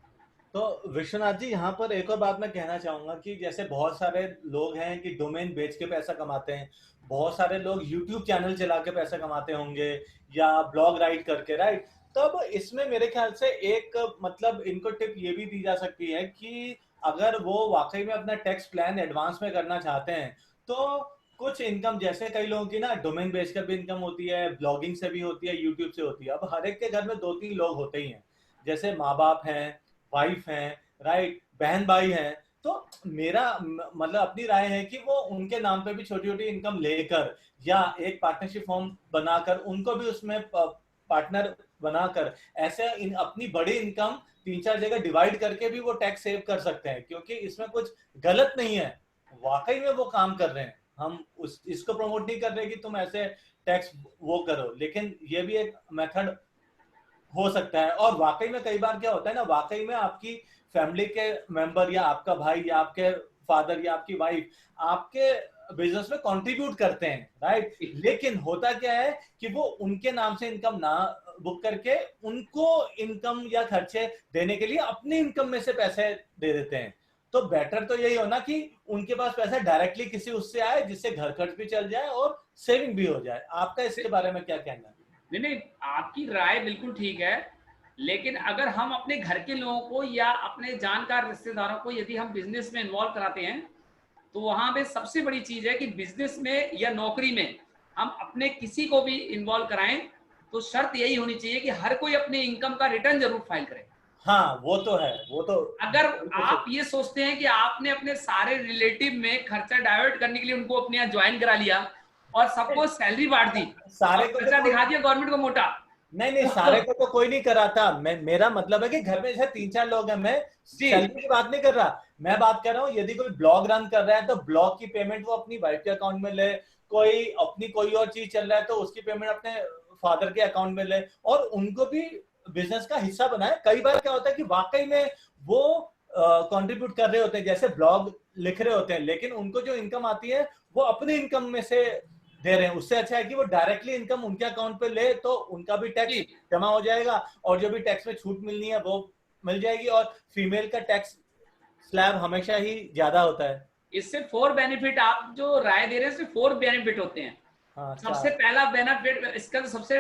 तो विश्वनाथ जी, यहाँ पर एक और बात मैं कहना चाहूंगा कि जैसे बहुत सारे लोग हैं कि डोमेन बेच के पैसा कमाते हैं, बहुत सारे लोग यूट्यूब चैनल चला के पैसा कमाते होंगे या ब्लॉग राइट करके, राइट। तब इसमें मेरे ख्याल से एक मतलब इनको टिप ये भी दी जा सकती है कि अगर वो वाकई में अपना टैक्स प्लान एडवांस में करना चाहते हैं तो कुछ इनकम, जैसे कई लोगों की ना डोमेन बेच कर भी इनकम होती है, ब्लॉगिंग से भी होती है, यूट्यूब से होती है। अब हर एक के घर में 2-3 लोग होते ही हैं, जैसे माँ बाप हैं, वाइफ हैं, राइट, बहन भाई हैं। तो मेरा मतलब अपनी राय है कि वो उनके नाम पे भी छोटी छोटी इनकम लेकर या एक पार्टनरशिप फॉर्म बनाकर उनको भी उसमें पार्टनर बनाकर ऐसे अपनी बड़ी इनकम 3-4 जगह डिवाइड करके भी वो टैक्स सेव कर सकते हैं, क्योंकि इसमें कुछ गलत नहीं है। वाकई में वो काम कर रहे हैं, हम इसको प्रमोट नहीं कर रहे कि तुम ऐसे टैक्स वो करो, लेकिन ये भी एक मेथड हो सकता है। और वाकई में कई बार क्या होता है ना, वाकई में आपकी फैमिली के मेंबर या आपका भाई या आपके फादर या आपकी वाइफ आपके बिजनेस में कंट्रीब्यूट करते हैं, राइट। लेकिन होता क्या है कि वो उनके नाम से इनकम ना बुक करके उनको इनकम या खर्चे देने के लिए अपनी इनकम में से पैसे दे देते हैं। तो बेटर तो यही हो ना कि उनके पास पैसा डायरेक्टली किसी उससे आए जिससे घर खर्च भी चल जाए और सेविंग भी हो जाए। आपका इसके बारे में क्या कहना है? नहीं, आपकी राय बिल्कुल ठीक है, लेकिन अगर हम अपने घर के लोगों को या अपने जानकार रिश्तेदारों को यदि हम बिजनेस में इन्वॉल्व कराते हैं तो वहां पे सबसे बड़ी चीज है कि बिजनेस में या नौकरी में हम अपने किसी को भी इन्वॉल्व कराएं तो शर्त यही होनी चाहिए कि हर कोई अपने इनकम का रिटर्न जरूर फाइल करे। हाँ, वो तो है, वो तो। अगर आप ये सोचते हैं कि आपने अपने सारे रिलेटिव में खर्चा डाइवर्ट करने के लिए उनको अपने यहाँ ज्वाइन करा लिया और सबको सैलरी बांट दी सारे और को खर्चा दिखा दिया गवर्नमेंट को मोटा, नहीं, सारे को तो कोई नहीं कराता। मेरा मतलब है कि घर में जैसे 3-4 लोग हैं, मैं सैलरी की बात नहीं कर रहा, मैं बात कर रहा हूँ यदि कोई ब्लॉग रन कर रहा है तो ब्लॉग की पेमेंट वो अपनी वाइफ के अकाउंट में ले, कोई अपनी कोई और चीज चल रहा है तो उसकी पेमेंट अपने फादर के अकाउंट में ले और उनको भी बिजनेस का हिस्सा बनाए। कई बार क्या होता है कि वाकई में वो कंट्रीब्यूट कर रहे होते हैं, जैसे ब्लॉग लिख रहे होते हैं, लेकिन उनको जो इनकम आती है वो अपनी इनकम में से दे रहे हैं। उससे अच्छा है कि वो डायरेक्टली इनकम उनके अकाउंट पे ले तो उनका भी टैक्स जमा हो जाएगा और जो भी टैक्स में छूट मिलनी है वो मिल जाएगी। और फीमेल का टैक्स स्लैब हमेशा ही ज्यादा होता है। इससे 4 बेनिफिट आप जो राय दे रहे हैं इससे 4 बेनिफिट होते हैं। हाँ, सबसे पहला बेनिफिट इसका तो सबसे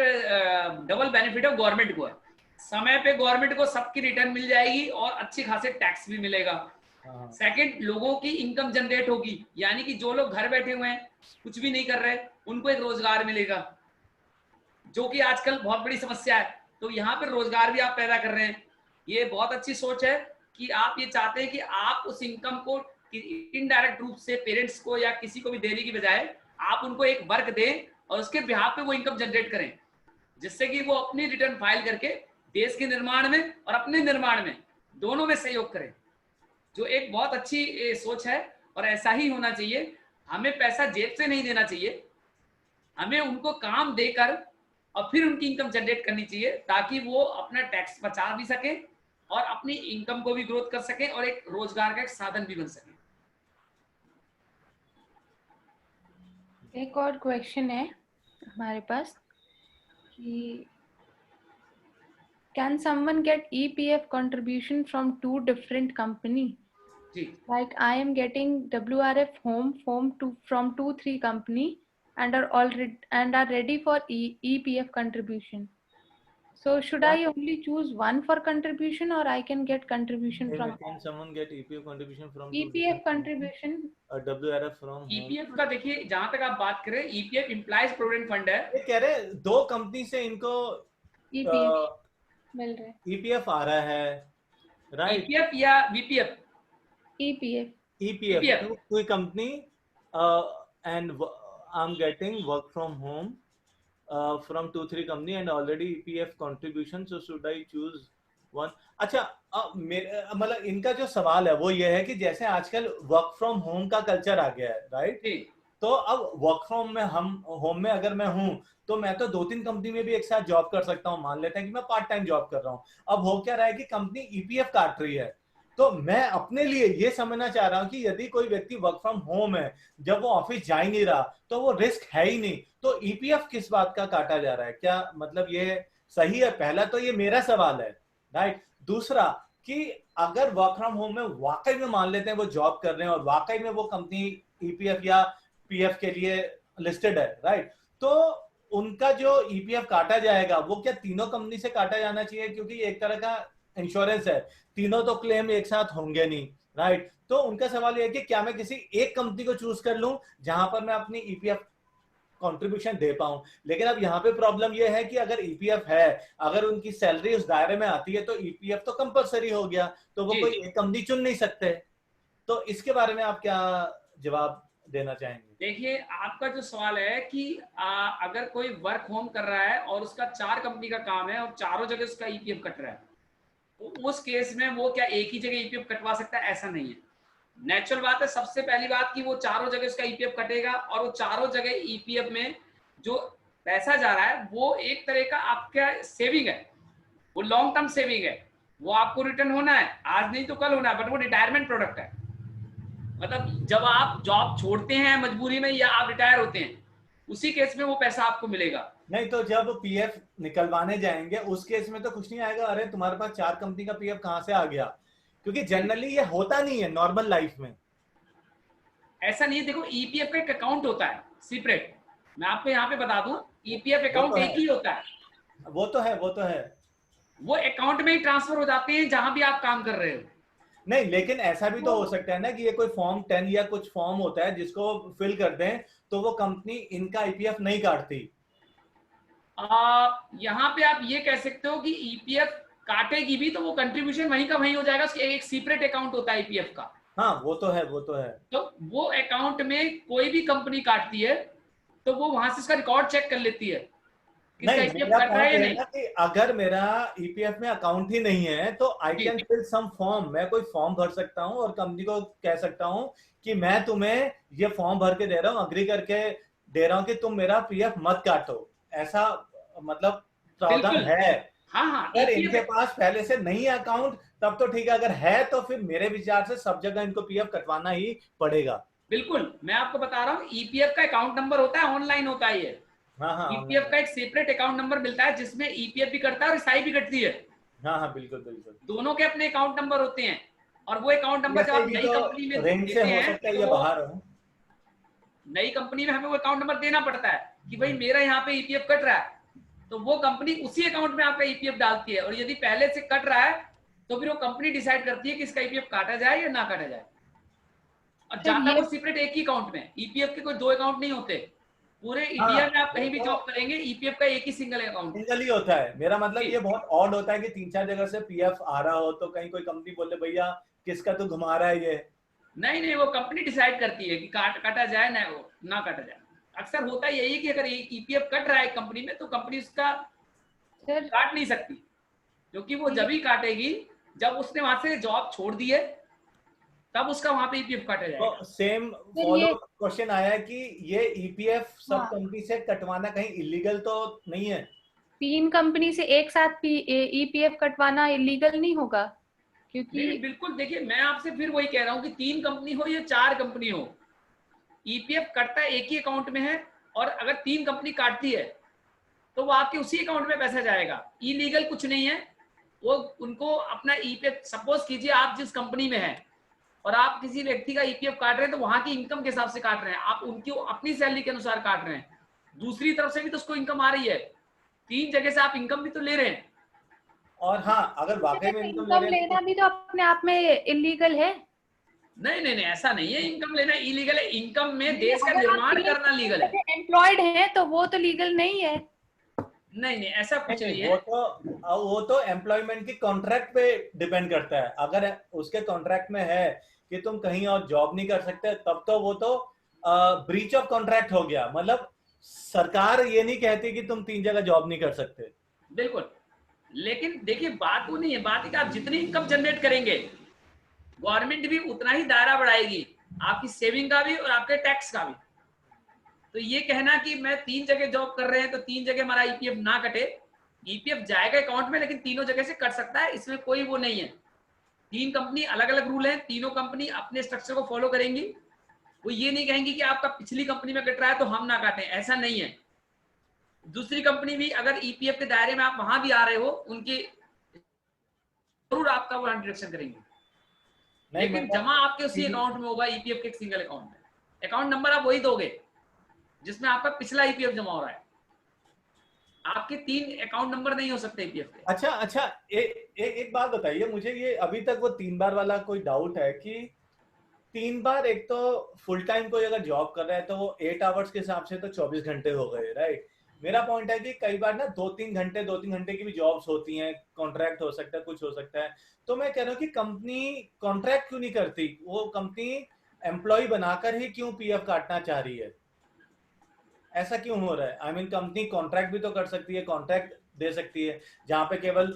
डबल बेनिफिट है गवर्नमेंट को है, समय पे गवर्नमेंट को सबकी रिटर्न मिल जाएगी और अच्छी खासे टैक्स भी मिलेगा। सेकंड, लोगों की इनकम जनरेट होगी, यानी कि जो लोग घर बैठे हुए हैं कुछ भी नहीं कर रहे उनको एक रोजगार मिलेगा, जो कि आजकल बहुत बड़ी समस्या है। तो यहाँ पर रोजगार भी आप पैदा कर रहे हैं। ये बहुत अच्छी सोच है कि आप ये चाहते हैं कि आप उस इनकम को इनडायरेक्ट रूप से पेरेंट्स को या किसी को भी देने की बजाय आप उनको एक वर्क दें और उसके बिहाफ पे वो इनकम जनरेट करें, जिससे कि वो अपनी रिटर्न फाइल करके देश के निर्माण में और अपने निर्माण में दोनों में सहयोग करें, जो एक बहुत अच्छी सोच है और ऐसा ही होना चाहिए। हमें पैसा जेब से नहीं देना चाहिए, हमें उनको काम देकर और फिर उनकी इनकम जनरेट करनी चाहिए ताकि वो अपना टैक्स बचा भी सके और अपनी इनकम को भी ग्रोथ कर सके और एक रोजगार का एक साधन भी बन सके। एक और क्वेश्चन है हमारे पास कि can someone get EPF contribution from 2 different company? Like I am getting WRF home from 2-3 company and are ready for EPF contribution. So should I only choose one for contribution or I can get contribution from? Can someone get EPF contribution from EPF contribution? WRF from EPF का देखिए, जहां तक आप बात करें EPF employees provident fund है, ये कह रहे 2 कंपनी से इनको EPF मिल रहा है। EPF आ रहा है, राइट? EPF या VPF? EPF कोई company and I'm getting work from home from 2-3 company and already EPF contribution, so should I choose one? अच्छा, मतलब इनका जो सवाल है वो ये है कि जैसे आजकल वर्क फ्रॉम होम का कल्चर आ गया है, राइट? तो अब वर्क फ्रॉम होम में अगर मैं हूं तो मैं तो 2-3 कंपनी में भी एक साथ जॉब कर सकता हूं। मान लेते हैं कि मैं पार्ट टाइम जॉब कर रहा हूं। अब हो क्या रहा है कि कंपनी EPF काट रही है तो मैं अपने लिए ये समझना चाह रहा हूं कि यदि कोई व्यक्ति वर्क फ्रॉम होम है, जब वो ऑफिस जा ही नहीं रहा, तो वो रिस्क है ही नहीं, तो ईपीएफ किस बात का काटा जा रहा है? क्या मतलब ये सही है? पहला तो ये मेरा सवाल है, राइट। दूसरा कि अगर वर्क फ्रॉम होम में वाकई में मान लेते हैं वो जॉब कर रहे हैं और वाकई में वो कंपनी ईपीएफ या पीएफ के लिए लिस्टेड है, राइट, तो उनका जो ईपीएफ काटा जाएगा वो क्या तीनों कंपनी से काटा जाना चाहिए? क्योंकि एक तरह का इंश्योरेंस है, तीनों तो क्लेम एक साथ होंगे नहीं, राइट। तो उनका सवाल यह है कि क्या मैं किसी एक कंपनी को चूज कर लूं जहां पर मैं अपनी ईपीएफ कंट्रीब्यूशन दे पाऊं? लेकिन अब यहाँ पे प्रॉब्लम यह है कि अगर ईपीएफ है, अगर उनकी सैलरी उस दायरे में आती है, तो ईपीएफ तो कंपलसरी हो गया, तो वो कोई एक कंपनी चुन नहीं सकते। तो इसके बारे में आप क्या जवाब देना चाहेंगे? देखिए, आपका जो सवाल है कि अगर कोई वर्क होम कर रहा है और उसका 4 कंपनी का काम है और चारों जगह उसका ईपीएफ कट रहा है, तो उस केस में वो क्या एक ही जगह ईपीएफ कटवा सकता है? ऐसा नहीं है। नेचुरल बात है, सबसे पहली बात कि वो चारों जगह उसका ईपीएफ कटेगा और वो चारों जगह ईपीएफ में जो पैसा जा रहा है वो एक तरह का आपका सेविंग है, वो लॉन्ग टर्म सेविंग है, वो आपको रिटर्न होना है, आज नहीं तो कल होना है, बट वो रिटायरमेंट प्रोडक्ट है। मतलब जब आप जॉब छोड़ते हैं मजबूरी में या आप रिटायर होते हैं, उसी केस में वो पैसा आपको मिलेगा। नहीं तो जब पीएफ निकलवाने जाएंगे उस केस में तो कुछ नहीं आएगा, अरे तुम्हारे पास 4 कंपनी का पीएफ कहां से आ गया? क्योंकि जनरली ये होता नहीं है नॉर्मल लाइफ में। ऐसा नहीं है, देखो ईपीएफ का एक अकाउंट होता है सेपरेट, मैं आपको यहाँ पे बता दूं, ईपीएफ अकाउंट एक ही होता है। वो तो है वो अकाउंट में ही ट्रांसफर हो जाते हैं जहां भी आप काम कर रहे हो। नहीं, लेकिन ऐसा भी तो हो सकता है ना कि ये कोई फॉर्म 10 या कुछ फॉर्म होता है जिसको फिल कर दें तो वो कंपनी इनका ईपीएफ नहीं काटती। यहाँ पे आप ये कह सकते हो कि ईपीएफ काटेगी भी तो वो कंट्रीब्यूशन वहीं का वहीं हो जाएगा, उसके एक सेपरेट अकाउंट होता है ईपीएफ का। हाँ वो तो है तो वो अकाउंट में कोई भी कंपनी काटती है तो वो वहां से इसका रिकॉर्ड चेक कर लेती है नहीं, मेरा पॉइंट है ना कि अगर मेरा ईपीएफ में अकाउंट ही नहीं है तो I can fill some form, मैं कोई फॉर्म भर सकता हूँ और कंपनी को कह सकता हूँ कि मैं तुम्हें ये फॉर्म भर के दे रहा हूँ, अग्री करके दे रहा हूँ कि तुम मेरा पीएफ मत काटो। ऐसा मतलब प्रावधान है। हाँ, अगर इनके पास पहले से नहीं है अकाउंट तब तो ठीक है, अगर है तो फिर मेरे विचार से सब जगह इनको पीएफ कटवाना ही पड़ेगा। बिल्कुल, मैं आपको बता रहा हूँ, ईपीएफ का अकाउंट नंबर होता है, ऑनलाइन होता है ये। हाँ, ईपीएफ का एक सेपरेट अकाउंट नंबर मिलता है जिसमें ईपीएफ भी कटता है और एसआई भी कटती है। हाँ, बिल्कुल दोनों के अपने अकाउंट नंबर होते हैं और वो अकाउंट नंबर जब आप नई कंपनी में देते हैं तो नई कंपनी में हमें वो अकाउंट नंबर देना पड़ता है कि भाई मेरा यहाँ पे ईपीएफ कट रहा है, तो वो कंपनी उसी अकाउंट में आपका ईपीएफ डालती है। और यदि पहले से कट रहा है तो फिर वो कंपनी डिसाइड करती है कि इसका ईपीएफ काटा जाए या ना काटा जाए। और जाता वो सेपरेट एक ही अकाउंट में, ईपीएफ के कोई 2 अकाउंट नहीं होते। पूरे इंडिया में आप कहीं भी जॉब करेंगे ईपीएफ का एक ही सिंगल ही होता है। मेरा मतलब ये बहुत ऑड होता है कि 3-4 जगह से पीएफ आ रहा हो तो कहीं कोई कंपनी बोले भैया किसका तो घुमा रहा है ये। नहीं, वो कंपनी डिसाइड करती है कि काटा जाए ना काटा जाए। अक्सर होता यही है कि अगर ईपीएफ कट रहा है कंपनी में तो कंपनी उसका काट नहीं सकती, क्योंकि वो जब ही काटेगी जब उसने वहां से जॉब छोड़ दी है तब उसका वहां पे ईपीएफ काटा जाएगा। तो सेम फॉलो क्वेश्चन आया कि ये ईपीएफ सब कंपनी से कटवाना कहीं इलीगल तो नहीं है? 3 कंपनी से एक साथ ईपीएफ कटवाना इलीगल नहीं होगा? क्योंकि बिल्कुल, देखिए मैं आपसे फिर वही कह रहा हूँ कि 3 कंपनी हो या 4 कंपनी हो, ईपीएफ कटता है एक ही अकाउंट में है। और अगर 3 कंपनी काटती है तो वो आपके उसी अकाउंट में पैसा जाएगा। इलीगल कुछ नहीं है, वो उनको अपना ईपीएफ, सपोज कीजिए आप जिस कंपनी में है और आप किसी व्यक्ति का ईपीएफ काट रहे हैं तो वहां की इनकम के हिसाब से काट रहे हैं, आप उनकी अपनी सैलरी के अनुसार काट रहे हैं। दूसरी तरफ से भी तो उसको इनकम आ रही है, 3 जगह से आप इनकम भी तो ले रहे हैं। और हाँ, अगर वाकई में इनकम लेना भी तो अपने आप में इलीगल है। नहीं, ऐसा नहीं है, इनकम लेना इलीगल है। इनकम में देश का निर्माण करना लीगल है। एम्प्लॉयड है तो वो तो लीगल नहीं है। नहीं, ऐसा कुछ नहीं है। वो तो एम्प्लॉयमेंट की कॉन्ट्रैक्ट पे डिपेंड करता है। अगर उसके कॉन्ट्रैक्ट में है कि तुम कहीं और जॉब नहीं कर सकते तब तो वो तो ब्रीच ऑफ कॉन्ट्रैक्ट हो गया। मतलब सरकार ये नहीं कहती कि तुम 3 जगह जॉब नहीं कर सकते। बिल्कुल, लेकिन देखिए बात वो नहीं है, बात है कि आप जितनी इनकम जनरेट करेंगे गवर्नमेंट भी उतना ही दायरा बढ़ाएगी, आपकी सेविंग का भी और आपके टैक्स का भी। तो ये कहना कि मैं 3 जगह जॉब कर रहे हैं तो 3 जगह हमारा ईपीएफ ना कटे, ईपीएफ जाएगा अकाउंट में लेकिन तीनों जगह से कट सकता है, इसमें कोई वो नहीं है। तीन कंपनी अलग अलग रूल है, तीनों कंपनी अपने स्ट्रक्चर को फॉलो करेंगी। वो ये नहीं कहेंगी कि आपका पिछली कंपनी में कट रहा है तो हम ना काटें, ऐसा नहीं है। दूसरी कंपनी भी अगर ईपीएफ के दायरे में आप वहां भी आ रहे हो, उनकी जरूर आपका वो डिडक्शन करेंगे, लेकिन जमा आपके उसी अकाउंट में होगा, ईपीएफ के एक सिंगल अकाउंट में। अकाउंट नंबर आप वही दोगे जिसमें आपका पिछला ईपीएफ जमा हो रहा है, आपके 3 अकाउंट नंबर नहीं हो सकते ईपीएफ के। अच्छा, एक बात बताइए मुझे, ये अभी तक वो 3 बार वाला कोई डाउट है कि 3 बार, एक तो फुल टाइम कोई अगर जॉब कर रहा है तो वो 8 आवर्स के हिसाब से तो 24 घंटे हो गए, राइट। मेरा पॉइंट है कि कई बार ना 2-3 घंटे की भी जॉब्स होती हैं, कॉन्ट्रैक्ट हो सकता है, कुछ हो सकता है। तो मैं कह रहा हूँ कि कंपनी कॉन्ट्रैक्ट क्यों नहीं करती, वो कंपनी एम्प्लॉय बनाकर ही क्यों पीएफ काटना चाह रही है, ऐसा क्यों हो रहा है? आई मीन कंपनी कॉन्ट्रैक्ट भी तो कर सकती है, कॉन्ट्रैक्ट दे सकती है जहां पे केवल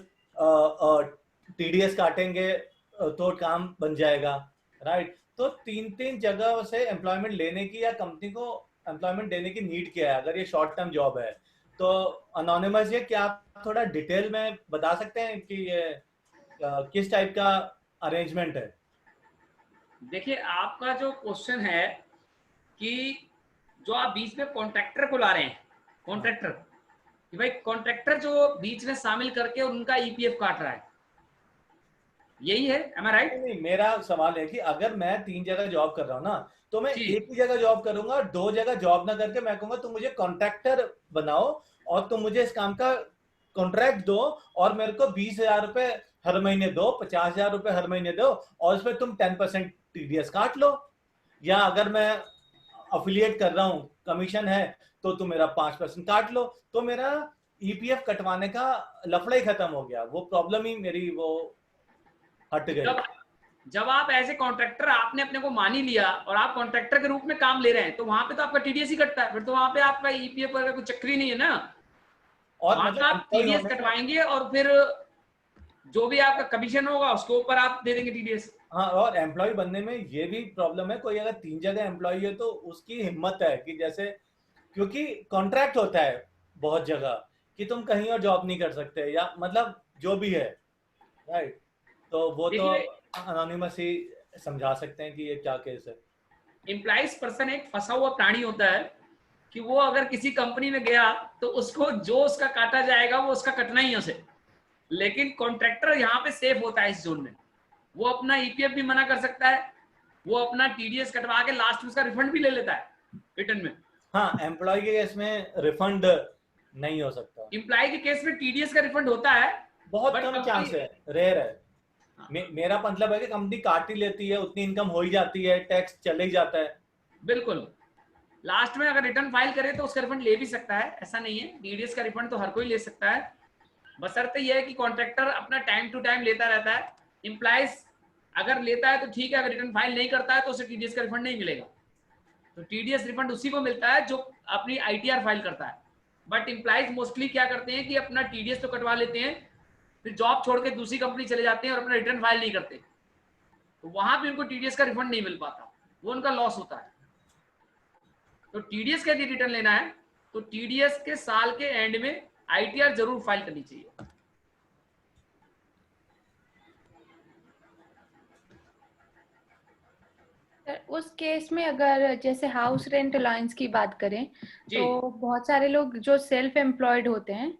टीडीएस काटेंगे तो काम बन जाएगा, राइट। तो 3 जगह से एम्प्लॉयमेंट लेने की या कंपनी को एम्प्लॉयमेंट देने की नीड क्या है अगर ये शॉर्ट टर्म जॉब है? तो अनोनिमस, ये क्या आप थोड़ा डिटेल में बता सकते हैं कि ये किस टाइप का अरेंजमेंट है? देखिए, आपका जो क्वेश्चन है कि जो आप बीच में कॉन्ट्रैक्टर को ला रहे हैं, कॉन्ट्रैक्टर कि भाई कॉन्ट्रैक्टर जो बीच में शामिल करके उनका ईपीएफ काट रहा है, यही है, एम आई राइट? नहीं, मेरा सवाल है कि अगर मैं 3 जगह जॉब कर रहा हूँ ना, तो मैं एक ही जगह जॉब करूंगा, 2 जगह जॉब ना करके मैं कहूंगा तुम मुझे कॉन्ट्रैक्टर बनाओ और तुम मुझे इस काम का कॉन्ट्रैक्ट दो और मेरे को 20,000 रुपए हर महीने दो, 50,000 रुपए हर महीने दो और उस पर तुम 10% टीडीएस काट लो। या अगर मैं अफिलिएट कर रहा हूँ, कमीशन है, तो तुम मेरा 5% काट लो। तो मेरा ईपीएफ कटवाने का लफड़ा ही खत्म हो गया, वो प्रॉब्लम ही मेरी वो हट गई। जब आप ऐसे कॉन्ट्रैक्टर, आपने अपने को मान ही लिया और आप कॉन्ट्रैक्टर के रूप में काम ले रहे हैं, तो वहां पे तो आपका टीडीएस ही कटता है, फिर तो वहां पे आपका ईपीएफ का कोई चक्कर ही नहीं है ना। और वहां पे आप टीडीएस कटवाएंगे और फिर जो भी आपका कमीशन होगा उसके ऊपर आप दे देंगे टीडीएस। हाँ, और एम्प्लॉय बनने में ये भी प्रॉब्लम है, कोई अगर 3 जगह एम्प्लॉय है तो उसकी हिम्मत है कि जैसे, क्योंकि कॉन्ट्रैक्ट होता है बहुत जगह कि तुम कहीं और जॉब नहीं कर सकते, या मतलब जो भी है, राइट। तो वो तो अनोनिमस ही समझा सकते हैं कि ये क्या केस है। एम्प्लॉइज पर्सन एक फंसा हुआ प्राणी होता है कि वो अगर किसी कंपनी में गया तो उसको जो उसका काटा जाएगा वो उसका कटना ही है उसे। लेकिन कॉन्ट्रैक्टर यहाँ पे सेफ होता है इस जोन में, वो अपना ईपीएफ भी मना कर सकता है, वो अपना टीडीएस कटवा के लास्ट में उसका रिफंड भी ले लेता है रिटर्न में। हाँ, एम्प्लॉय के केस में रिफंड नहीं हो सकता। एम्प्लॉय के केस में टीडीएस का रिफंड होता है, बहुत कम चांस है, रेयर है। मेरा मतलब है कि कंपनी काट ही लेती है, उतनी इनकम हो ही जाती है, टैक्स चले ही जाता है। बिल्कुल, लास्ट में अगर रिटर्न फाइल करे तो उसका रिफंड ले भी सकता है, ऐसा नहीं है। टीडीएस का रिफंड तो हर कोई ले सकता है, बशर्ते यह है कि कॉन्ट्रैक्टर अपना टाइम टू टाइम लेता रहता है। एम्प्लॉइज अगर लेता है तो ठीक है, अगर रिटर्न फाइल नहीं करता है तो उसे टीडीएस का रिफंड नहीं मिलेगा। तो टीडीएस रिफंड उसी को मिलता है जो अपनी आईटीआर फाइल करता है। बट एम्प्लॉइज मोस्टली क्या करते हैं कि अपना टीडीएस तो कटवा लेते हैं, फिर जॉब छोड़ के दूसरी कंपनी चले जाते हैं और अपना रिटर्न फाइल नहीं करते, तो वहां पे उनको टीडीएस का रिफंड नहीं मिल पाता, वो उनका लॉस होता है। तो टीडीएस का यदि रिटर्न लेना है तो टीडीएस के साल के एंड में आईटीआर जरूर फाइल करनी चाहिए। उस केस में अगर जैसे हाउस रेंट अलाउंस की बात करें तो बहुत सारे लोग जो सेल्फ एम्प्लॉयड होते हैं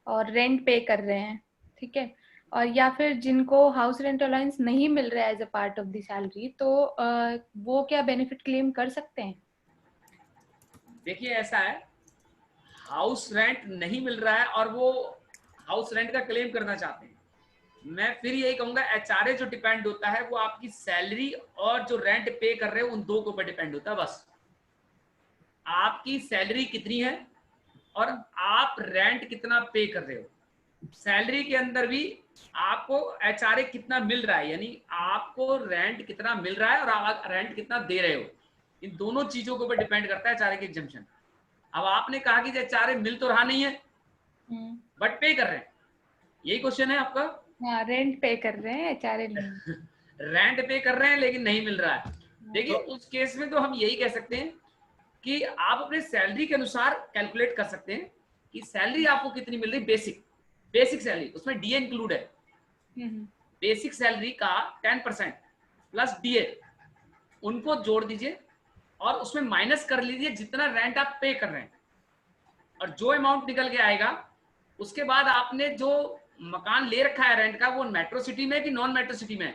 और रेंट पे कर रहे हैं, ठीक है, और या फिर जिनको हाउस रेंट अलाउंस नहीं मिल रहा है as a part of the salary, तो वो क्या बेनिफिट क्लेम कर सकते हैं? देखिए, ऐसा है, हाउस रेंट नहीं मिल रहा है और वो हाउस रेंट का क्लेम करना चाहते हैं, मैं फिर यही कहूंगा एचआरए जो डिपेंड होता है वो आपकी सैलरी और जो रेंट पे कर रहे हो उन दो के ऊपर डिपेंड होता है। बस आपकी सैलरी कितनी है और आप रेंट कितना पे कर रहे हो, सैलरी के अंदर भी आपको एचआरए कितना मिल रहा है, यानी आपको रेंट कितना मिल रहा है और आप रेंट कितना दे रहे हो, इन दोनों चीजों के ऊपर डिपेंड करता है एचआरए की एग्जम्पशन। अब आपने कहा कि एचआरए मिल तो रहा नहीं है बट पे कर रहे हैं, यही क्वेश्चन है आपका। हाँ, रेंट पे कर रहे हैं, एचआरए नहीं। रेंट पे कर रहे हैं लेकिन नहीं मिल रहा है। देखिए, उस केस में तो हम यही कह सकते हैं कि आप अपने सैलरी के अनुसार कैलकुलेट कर सकते हैं कि सैलरी आपको कितनी मिल रही, बेसिक सैलरी, उसमें डीए इंक्लूड है। बेसिक सैलरी का 10% प्लस डीए उनको जोड़ दीजिए और उसमें माइनस कर लीजिए जितना रेंट आप पे कर रहे हैं, और जो अमाउंट निकल के आएगा उसके बाद आपने जो मकान ले रखा है रेंट का, वो मेट्रो सिटी में कि नॉन मेट्रो सिटी में,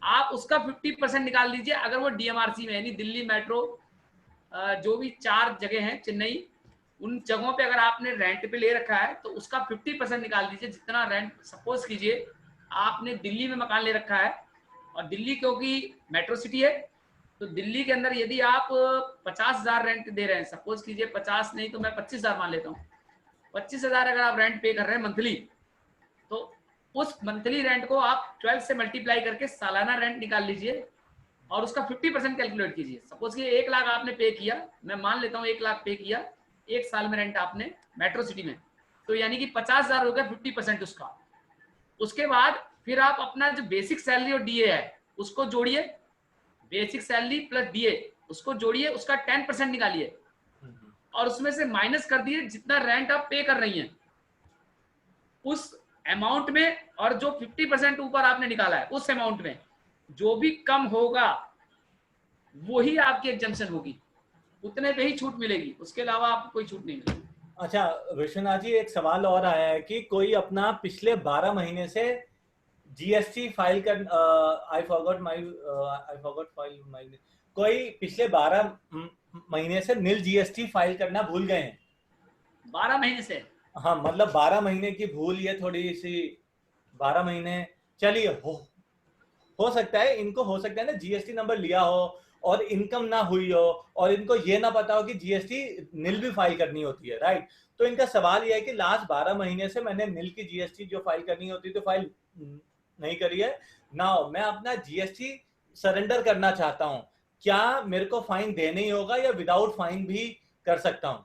आप उसका 50% निकाल लीजिए। अगर वो डीएमआरसी में यानी दिल्ली मेट्रो जो भी 4 जगह हैं चेन्नई, उन जगहों पे अगर आपने रेंट पे ले रखा है तो उसका 50% निकाल दीजिए जितना रेंट। सपोज कीजिए आपने दिल्ली में मकान ले रखा है, और दिल्ली क्योंकि मेट्रो सिटी है तो दिल्ली के अंदर यदि आप 50,000 रेंट दे रहे हैं, सपोज कीजिए 50 नहीं तो मैं 25,000 मान लेता हूँ, 25,000 अगर आप रेंट पे कर रहे हैं मंथली, तो उस मंथली रेंट को आप 12 से मल्टीप्लाई करके सालाना रेंट निकाल लीजिए और उसका 50% कैलकुलेट कीजिए। सपोज कि 1 लाख आपने पे किया, मैं मान लेता हूँ 1 लाख पे किया 1 साल में रेंट आपने मेट्रो सिटी में, तो यानी कि 50,000 हो गया 50% उसका। उसके बाद फिर आप अपना जो बेसिक सैलरी और डीए है उसको जोड़िए, बेसिक सैलरी प्लस डीए उसको जोड़िए, उसका 10% निकालिए और उसमें से माइनस कर दिए जितना रेंट आप पे कर रही हैं उस अमाउंट में, और जो 50% ऊपर आपने निकाला है उस अमाउंट में जो भी कम होगा वही आपकी एग्जम्पशन होगी, उतने पे ही छूट मिलेगी, उसके अलावा आपको कोई छूट नहीं मिलेगी। अच्छा विश्वनाथ जी, एक सवाल और आया है कि कोई अपना पिछले 12 महीने से जीएसटी फाइल कर, आई फॉरगॉट फाइल माय, कोई पिछले 12 महीने से नील जीएसटी फाइल करना भूल गए हैं। 12 महीने से? हाँ, मतलब 12 महीने की भूल, ये थोड़ी सी 12 महीने, चलिए हो सकता है इनको, हो सकता है ना जीएसटी नंबर लिया हो और इनकम ना हुई हो और इनको ये ना पता हो कि जीएसटी नील भी फाइल करनी होती है, राइट। तो इनका सवाल यह है कि लास्ट 12 महीने से मैंने नील की जीएसटी जो फाइल करनी होती तो फाइल नहीं करी है ना, मैं अपना जीएसटी सरेंडर करना चाहता हूं, क्या मेरे को फाइन देना ही होगा या विदाउट फाइन भी कर सकता हूं?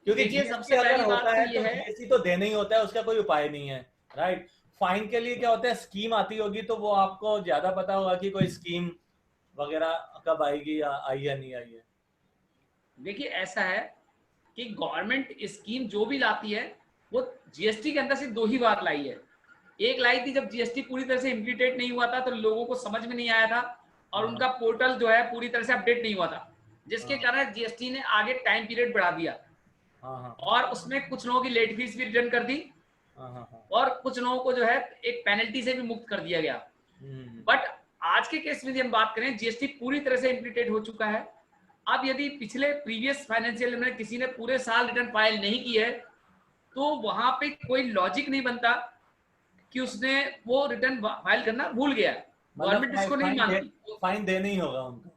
क्योंकि जीएसटी अगर होता है तो जीएसटी तो देना ही होता है, उसका कोई उपाय नहीं है, राइट। फाइन के लिए क्या होता है, स्कीम आती होगी तो वो आपको ज्यादा पता होगा कि कोई स्कीम वगैरह कब आएगी या आई है नहीं आई है। देखिए ऐसा है कि गवर्नमेंट स्कीम जो भी लाती है वो जीएसटी के अंदर सिर्फ 2 ही बार लाई है। एक लाई थी जब जीएसटी पूरी तरह से इम्प्लीमेंट नहीं हुआ था तो लोगों को समझ में नहीं आया था और उनका पोर्टल जो है पूरी तरह से अपडेट नहीं हुआ था, जिसके कारण जीएसटी ने आगे टाइम पीरियड बढ़ा दिया और उसमें कुछ लोगों की लेट फीस भी रिटर्न कर दी और कुछ लोगों को जो है एक पेनल्टी से भी मुक्त कर दिया गया। बट आज के केस में यदि हम बात करें, जीएसटी पूरी तरह से इम्प्लीमेंट हो चुका है। अब यदि पिछले प्रीवियस फाइनेंशियल में किसी ने पूरे साल रिटर्न फाइल नहीं की है तो वहां पे कोई लॉजिक नहीं बनता कि उसने वो रिटर्न फाइल करना भूल गया, गवर्नमेंट इसको नहीं मानती, फाइन देना ही होगा उनको,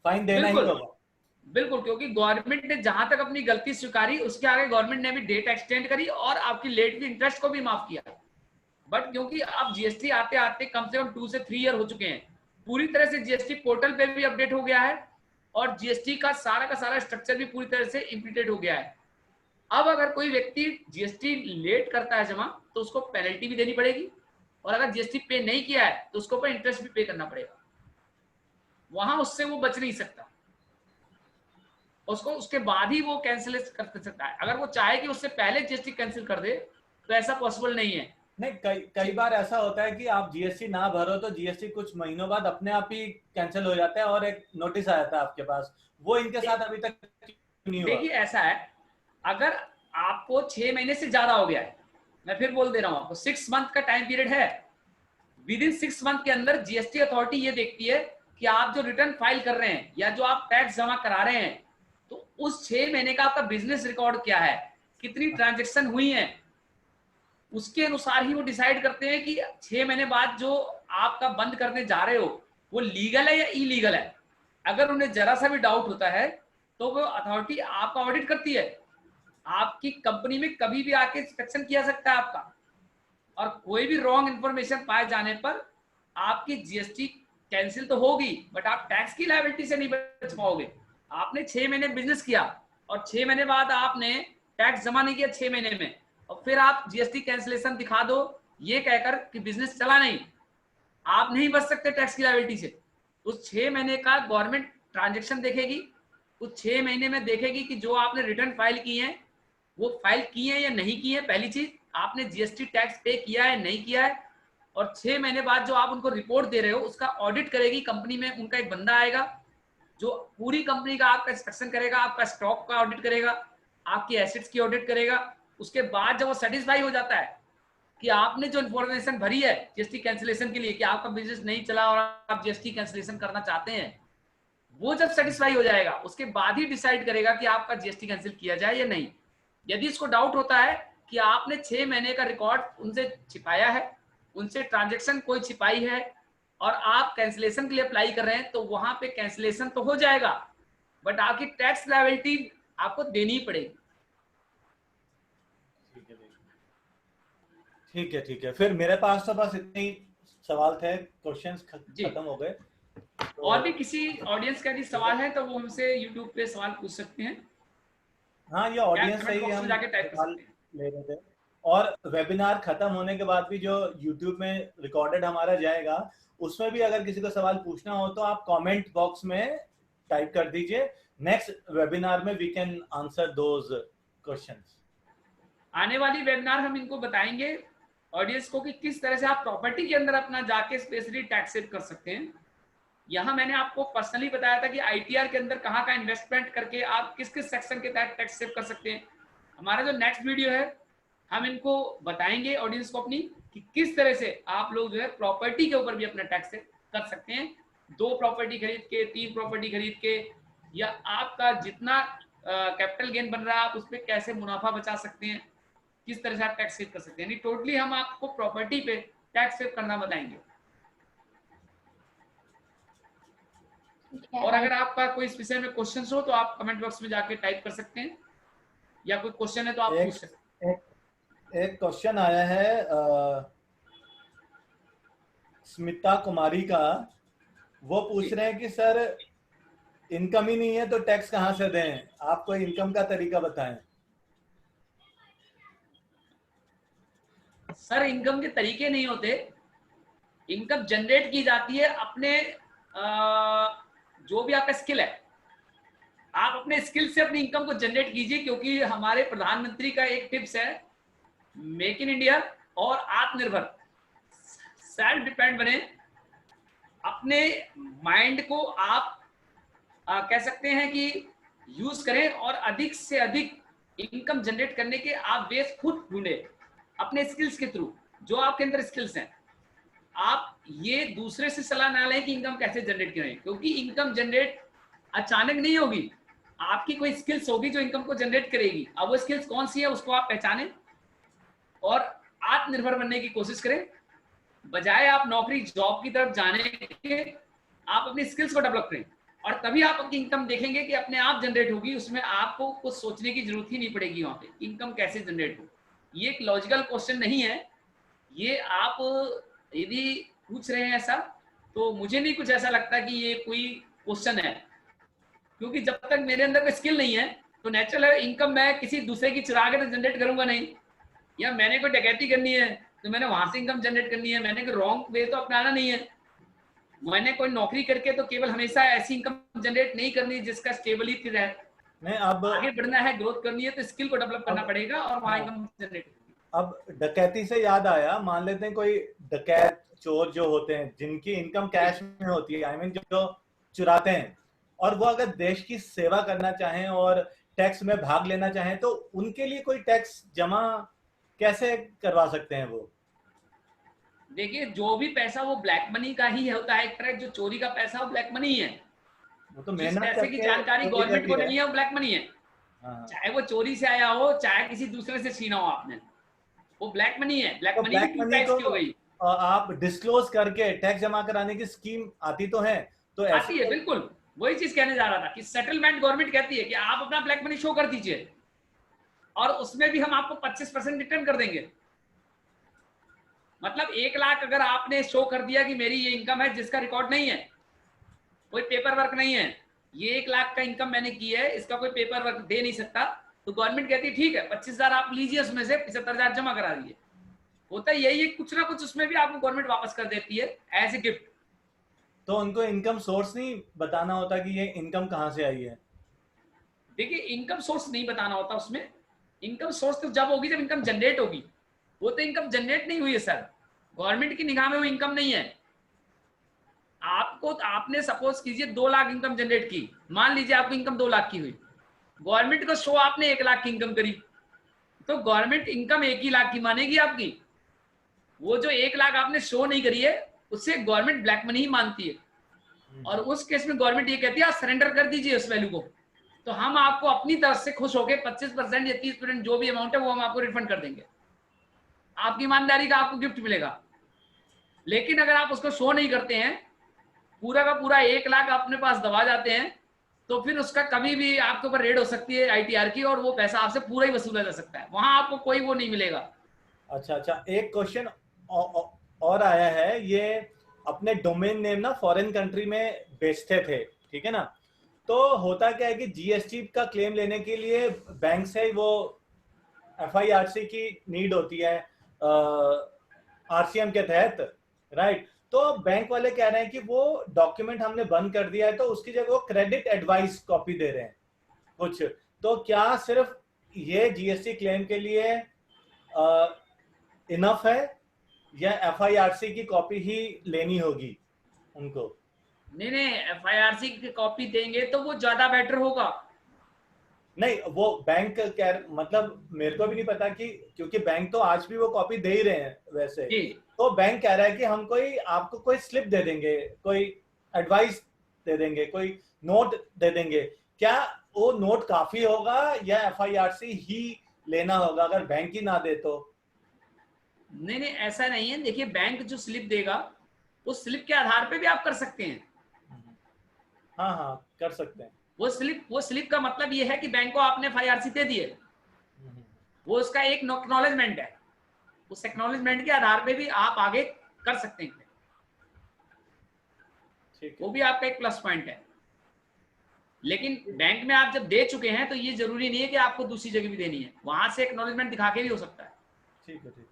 फाइन देना ही होगा। बिल्कुल, क्योंकि गवर्नमेंट ने जहां तक अपनी गलती स्वीकारी उसके आगे गवर्नमेंट ने भी डेट एक्सटेंड करी और आपकी लेट फी इंटरेस्ट को भी माफ किया। बट क्योंकि अब जीएसटी आते आते कम से कम 2 से 3 ईयर हो चुके हैं, पूरी तरह से जीएसटी पोर्टल पे भी अपडेट हो गया है और जीएसटी का सारा स्ट्रक्चर भी पूरी तरह से इम्प्लीमेंट हो गया है। अब अगर कोई व्यक्ति जीएसटी लेट करता है जमा तो उसको पेनल्टी भी देनी पड़ेगी और अगर जीएसटी पे नहीं किया है तो उसको इंटरेस्ट भी पे करना पड़ेगा, वहां उससे वो बच नहीं सकता, उसको उसके बाद ही वो कैंसिल कर सकता है। अगर वो चाहे कि उससे पहले जीएसटी कैंसिल कर दे तो ऐसा पॉसिबल नहीं है। नहीं, कई बार ऐसा होता है कि आप जीएसटी ना भरो तो जीएसटी कुछ महीनों बाद अपने आप ही कैंसिल हो जाता है और एक नोटिस आ जाता है आपके पास, वो इनके साथ अभी तक नहीं हुआ। देखिए ऐसा है, अगर आपको 6 महीने से ज्यादा हो गया है, मैं फिर बोल दे रहा हूं आपको 6 मंथ का टाइम पीरियड है, विद इन 6 मंथ के अंदर जीएसटी अथॉरिटी ये देखती है कि आप जो रिटर्न फाइल कर रहे हैं या जो आप टैक्स जमा करा रहे हैं तो उस 6 महीने का आपका बिजनेस रिकॉर्ड क्या है, कितनी ट्रांजेक्शन हुई है, उसके अनुसार ही वो डिसाइड करते हैं कि 6 महीने बाद जो आपका बंद करने जा रहे हो वो लीगल है या इलीगल है। अगर उन्हें जरा सा भी डाउट होता है तो वो अथॉरिटी आपका ऑडिट करती है, आपकी कंपनी में कभी भी आके इंस्पेक्शन किया सकता है आपका, और कोई भी रॉन्ग इंफॉर्मेशन पाए जाने पर आपकी जीएसटी कैंसिल तो होगी बट आप टैक्स की लायबिलिटी से नहीं बच पाओगे। आपने 6 महीने बिजनेस किया और 6 महीने बाद आपने टैक्स जमा नहीं किया 6 महीने में और फिर आप जीएसटी कैंसिलेशन दिखा दो ये कहकर कि बिजनेस चला नहीं, आप नहीं बच सकते टैक्स की लायबिलिटी से। उस 6 महीने का गवर्नमेंट ट्रांजेक्शन देखेगी, उस 6 महीने में देखेगी कि जो आपने रिटर्न फाइल की है वो फाइल की है या नहीं की है, पहली चीज। आपने जीएसटी टैक्स पे किया है नहीं किया है, और 6 महीने बाद जो आप उनको रिपोर्ट दे रहे हो उसका ऑडिट करेगी कंपनी में, उनका एक बंदा आएगा जो पूरी कंपनी का आपका इंस्पेक्शन करेगा, आपका स्टॉक का ऑडिट करेगा, आपकी एसेट्स की ऑडिट करेगा। उसके बाद जब वो सेटिस्फाई हो जाता है कि आपने जो इन्फॉर्मेशन भरी है जीएसटी कैंसिलेशन के लिए कि आपका बिजनेस नहीं चला और आप जीएसटी कैंसिलेशन करना चाहते हैं, वो जब सेटिस्फाई हो जाएगा उसके बाद ही डिसाइड करेगा कि आपका जीएसटी कैंसिल किया जाए या नहीं। यदि इसको डाउट होता है कि आपने 6 महीने का रिकॉर्ड उनसे छिपाया है, उनसे ट्रांजेक्शन कोई छिपाई है और आप कैंसिलेशन के लिए अप्लाई कर रहे हैं, तो वहां पे कैंसिलेशन तो हो जाएगा बट आपकी टैक्स लायबिलिटी आपको देनी ही पड़ेगी। ठीक है ठीक है। फिर मेरे पास तो बस इतने ही सवाल थे, क्वेश्चंस खत्म हो गए। तो और भी किसी ऑडियंस का यदि सवाल है तो वो हमसे यूट्यूब पे सवाल पूछ सकते हैं। हाँ, ये ऑडियंस से ही हम जाके टाइप कर सवाल सकते हैं। ले रहे थे। और वेबिनार खत्म होने के बाद भी जो यूट्यूब में रिकॉर्डेड हमारा जाएगा उसमें भी अगर किसी को सवाल पूछना हो तो आप कमेंट बॉक्स में टाइप कर दीजिए। नेक्स्ट वेबिनार में we can answer those questions. आने वाली वेबिनार हम इनको बताएंगे ऑडियंस को कि किस तरह से आप प्रॉपर्टी के अंदर अपना जाके स्पेशली टैक्स सेव कर सकते हैं। यहाँ मैंने आपको पर्सनली बताया था कि आईटीआर के अंदर कहाँ का इन्वेस्टमेंट करके आप किस किस सेक्शन के तहत टैक्स सेव कर सकते हैं। हमारा जो नेक्स्ट वीडियो है हम इनको बताएंगे ऑडियंस को अपनी कि किस तरह से आप लोग जो है प्रॉपर्टी के ऊपर भी अपना टैक्स सेव कर सकते हैं। 2 प्रॉपर्टी खरीद के, 3 प्रॉपर्टी खरीद के, या आपका जितना कैपिटल गेन बन रहा है आप उस पर कैसे मुनाफा बचा सकते हैं, किस तरह से आप टैक्स सेव कर सकते हैं। यानी टोटली हम आपको प्रॉपर्टी पे टैक्स सेव करना बताएंगे। और अगर आपका कोई इस विषय में क्वेश्चन हो तो आप कमेंट बॉक्स में जाके टाइप कर सकते हैं, या कोई क्वेश्चन है तो आप पूछ सकते हैं। एक क्वेश्चन आया है स्मिता कुमारी का। वो पूछ रहे हैं कि सर इनकम ही नहीं है तो टैक्स कहां से दें, आप कोई इनकम का तरीका बताएं। सर इनकम के तरीके नहीं होते, इनकम जनरेट की जाती है अपने जो भी आपका स्किल है, आप अपने स्किल से अपनी इनकम को जनरेट कीजिए। क्योंकि हमारे प्रधानमंत्री का एक टिप्स है, मेक इन इंडिया और आत्मनिर्भर, सेल्फ डिपेंड बने। अपने माइंड को आप कह सकते हैं कि यूज करें और अधिक से अधिक इनकम जनरेट करने के आप वेज खुद ढूंढे अपने स्किल्स के थ्रू। जो आपके अंदर स्किल्स हैं, आप ये दूसरे से सलाह ना लें कि इनकम कैसे जनरेट करें, क्योंकि इनकम जनरेट अचानक नहीं होगी। आपकी कोई स्किल्स होगी जो इनकम को जनरेट करेगी। अब वो स्किल्स कौन सी है उसको आप पहचानें और आत्मनिर्भर बनने की कोशिश करें। बजाय आप नौकरी जॉब की तरफ जाने के, आप अपनी स्किल्स को डेवलप करें और तभी आप अपनी इनकम देखेंगे कि अपने आप जनरेट होगी। उसमें आपको कुछ सोचने की जरूरत ही नहीं पड़ेगी वहां पे इनकम कैसे जनरेट हो। ये एक लॉजिकल क्वेश्चन नहीं है। ये आप यदि पूछ रहे हैं ऐसा, तो मुझे नहीं कुछ ऐसा लगता कि ये कोई क्वेश्चन है, क्योंकि जब तक मेरे अंदर कोई स्किल नहीं है तो नेचुरल है इनकम मैं किसी दूसरे की चुरा के तो जनरेट करूंगा नहीं। या मैंने कोई डकैती करनी है तो मैंने वहां से इनकम जनरेट करनी है, मैंने कोई रॉन्ग वे तो अपनाना नहीं है। मैंने कोई नौकरी करके तो केवल हमेशा ऐसी इनकम जनरेट नहीं करनी जिसका स्टेबिलिटी रहे। नहीं, अब आगे बढ़ना है, ग्रोथ करनी है तो स्किल को डेवलप करना पड़ेगा और वहां इनकम जनरेट। अब डकैती से याद आया, मान लेते हैं कोई डकैत चोर जो होते हैं जिनकी इनकम कैश में होती है, आई मीन जो चुराते हैं, और वो अगर देश की सेवा करना चाहें और टैक्स में भाग लेना चाहें तो उनके लिए कोई टैक्स जमा कैसे करवा सकते हैं वो? देखिए, जो भी पैसा वो ब्लैक मनी का ही होता है। एक तरह जो चोरी का पैसा वो ब्लैक मनी है। वो तो जिस मेहनत पैसे की करके जानकारी चोरी गवर्नमेंट को करती नहीं है वो ब्लैक मनी है। हाँ। चाहे वो चोरी से आया हो, चाहे किसी दूसरे से छीना हो आपने, वो ब्लैक मनी है। ब्लैक तो मनी भी ब्लैक 2 मनी टाइप्स को की हो गई। आप डिस्क्लोज करके टैक्स जमा कराने की स्कीम आती तो है, तो आती है, बिल्कुल वही चीज कहने जा रहा था कि सेटलमेंट गवर्नमेंट कहती है कि आप अपना ब्लैक मनी शो कर दीजिए और उसमें भी हम आपको 25% रिटर्न कर देंगे। मतलब 1 लाख अगर आपने शो कर दिया कि मेरी ये इनकम है जिसका रिकॉर्ड नहीं है, कोई पेपर वर्क नहीं है, ये 1 लाख का इनकम मैंने की है, इसका कोई पेपर वर्क दे नहीं सकता, तो गवर्नमेंट कहती है ठीक है 25,000 आप लीजिए, उसमें से 75,000 जमा करा दीजिए। होता यही है, कुछ ना कुछ उसमें भी आपको गवर्नमेंट वापस कर देती है एज ए गिफ्ट। तो उनको इनकम सोर्स नहीं बताना होता कि ये इनकम कहाँ से आई है? देखिए, इनकम सोर्स नहीं बताना होता उसमें। इनकम सोर्स तो जब होगी जब इनकम जनरेट होगी। वो तो इनकम जनरेट नहीं हुई है सर, गवर्नमेंट की निगाह में वो इनकम नहीं है। आपने सपोज कीजिए 2 लाख इनकम जनरेट की, मान लीजिए आपकी इनकम 2 लाख की हुई, गवर्नमेंट को शो आपने 1 लाख की इनकम करी, तो गवर्नमेंट इनकम 1 ही लाख की मानेगी आपकी। वो जो 1 लाख आपने शो नहीं करी है उससे गवर्नमेंट ब्लैक मनी ही मानती है, और उस केस में गवर्नमेंट ये कहती है आप सरेंडर कर दीजिए उस वैल्यू को, तो हम आपको अपनी तरफ से खुश होके 25% या 30% जो भी अमाउंट है वो हम आपको रिफंड कर देंगे, आपकी ईमानदारी का आपको गिफ्ट मिलेगा। लेकिन अगर आप उसको शो नहीं करते हैं, पूरा का पूरा 1 लाख अपने पास दबा जाते हैं, तो फिर उसका कभी भी आपके ऊपर रेड हो सकती है ITR की, और वो पैसा आपसे पूरा ही वसूला जा सकता है, वहां आपको कोई वो नहीं मिलेगा। अच्छा, एक क्वेश्चन और आया है, ये अपने डोमेन नेम ना फॉरेन कंट्री में बेचते थे, ठीक है ना, तो होता क्या है कि GST का क्लेम लेने के लिए बैंक से वो FIRC की नीड होती है RCM के तहत, राइट। तो बैंक वाले कह रहे हैं कि वो डॉक्यूमेंट हमने बंद कर दिया है, तो उसकी जगह वो क्रेडिट एडवाइस कॉपी दे रहे हैं कुछ, तो क्या सिर्फ ये GST क्लेम के लिए इनफ है या FIRC की कॉपी ही लेनी होगी उनको? नहीं, FIRC की कॉपी देंगे तो वो ज्यादा बेटर होगा। नहीं, वो बैंक मतलब मेरे को भी नहीं पता कि, क्योंकि बैंक तो आज भी वो कॉपी दे ही रहे हैं वैसे, तो बैंक कह रहा है कि हम आपको कोई स्लिप दे देंगे, कोई एडवाइस दे देंगे, कोई नोट दे देंगे, क्या वो नोट काफी होगा या FIRC ही लेना होगा अगर बैंक ही ना दे तो? नहीं, ऐसा नहीं है। देखिए, बैंक जो स्लिप देगा उस स्लिप के आधार पे भी आप कर सकते हैं। हाँ, कर सकते हैं। वो स्लिप का मतलब ये है कि बैंक को आपने FIRC दे दिए, वो उसका एक एक्नॉलेजमेंट है, उस एक्नॉलेजमेंट के आधार पे भी आप आगे कर सकते हैं, वो भी आपका एक प्लस पॉइंट है। लेकिन बैंक में आप जब दे चुके हैं तो ये जरूरी नहीं है कि आपको दूसरी जगह भी देनी है, वहां से एक्नॉलेजमेंट दिखा के भी हो सकता है। ठीक है।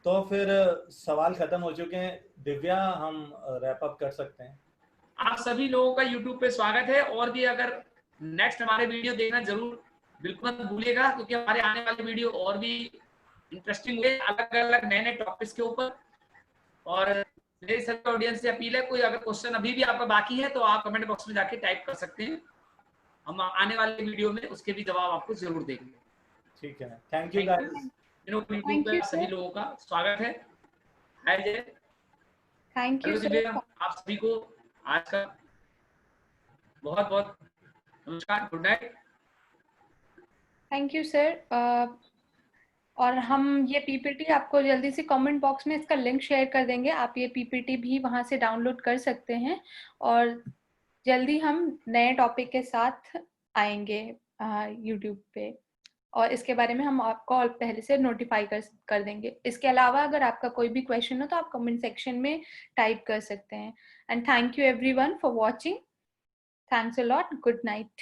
तो फिर सवाल खत्म हो चुके हैं, दिव्या हम रैप अप कर सकते हैं। आप सभी लोगों का YouTube पे स्वागत है, और भी अगर नेक्स्ट हमारे वीडियो देखना जरूर बिल्कुल मत भूलिएगा, क्योंकि हमारे आने वाले वीडियो और भी इंटरेस्टिंग हुए, अलग अलग नए टॉपिक्स के ऊपर। और मेरी सभी ऑडियंस से अपील है, कोई अगर क्वेश्चन अभी भी आपका बाकी है तो आप कमेंट बॉक्स में जाके टाइप कर सकते हैं, हम आने वाले वीडियो में उसके भी जवाब आपको जरूर देंगे। ठीक है, थैंक यू गाइस। YouTube पे सभी लोगों का स्वागत है। हाय जय, थैंक यू सर, आप सभी को आज का बहुत बहुत नमस्कार, good night. Thank you sir. और हम ये PPT आपको जल्दी से कमेंट बॉक्स में इसका लिंक शेयर कर देंगे, आप ये PPT भी वहां से डाउनलोड कर सकते हैं, और जल्दी हम नए टॉपिक के साथ आएंगे YouTube पे, और इसके बारे में हम आपको पहले से नोटिफाई कर देंगे। इसके अलावा अगर आपका कोई भी क्वेश्चन हो तो आप कमेंट सेक्शन में टाइप कर सकते हैं। And thank you everyone for watching. Thanks a lot, good night.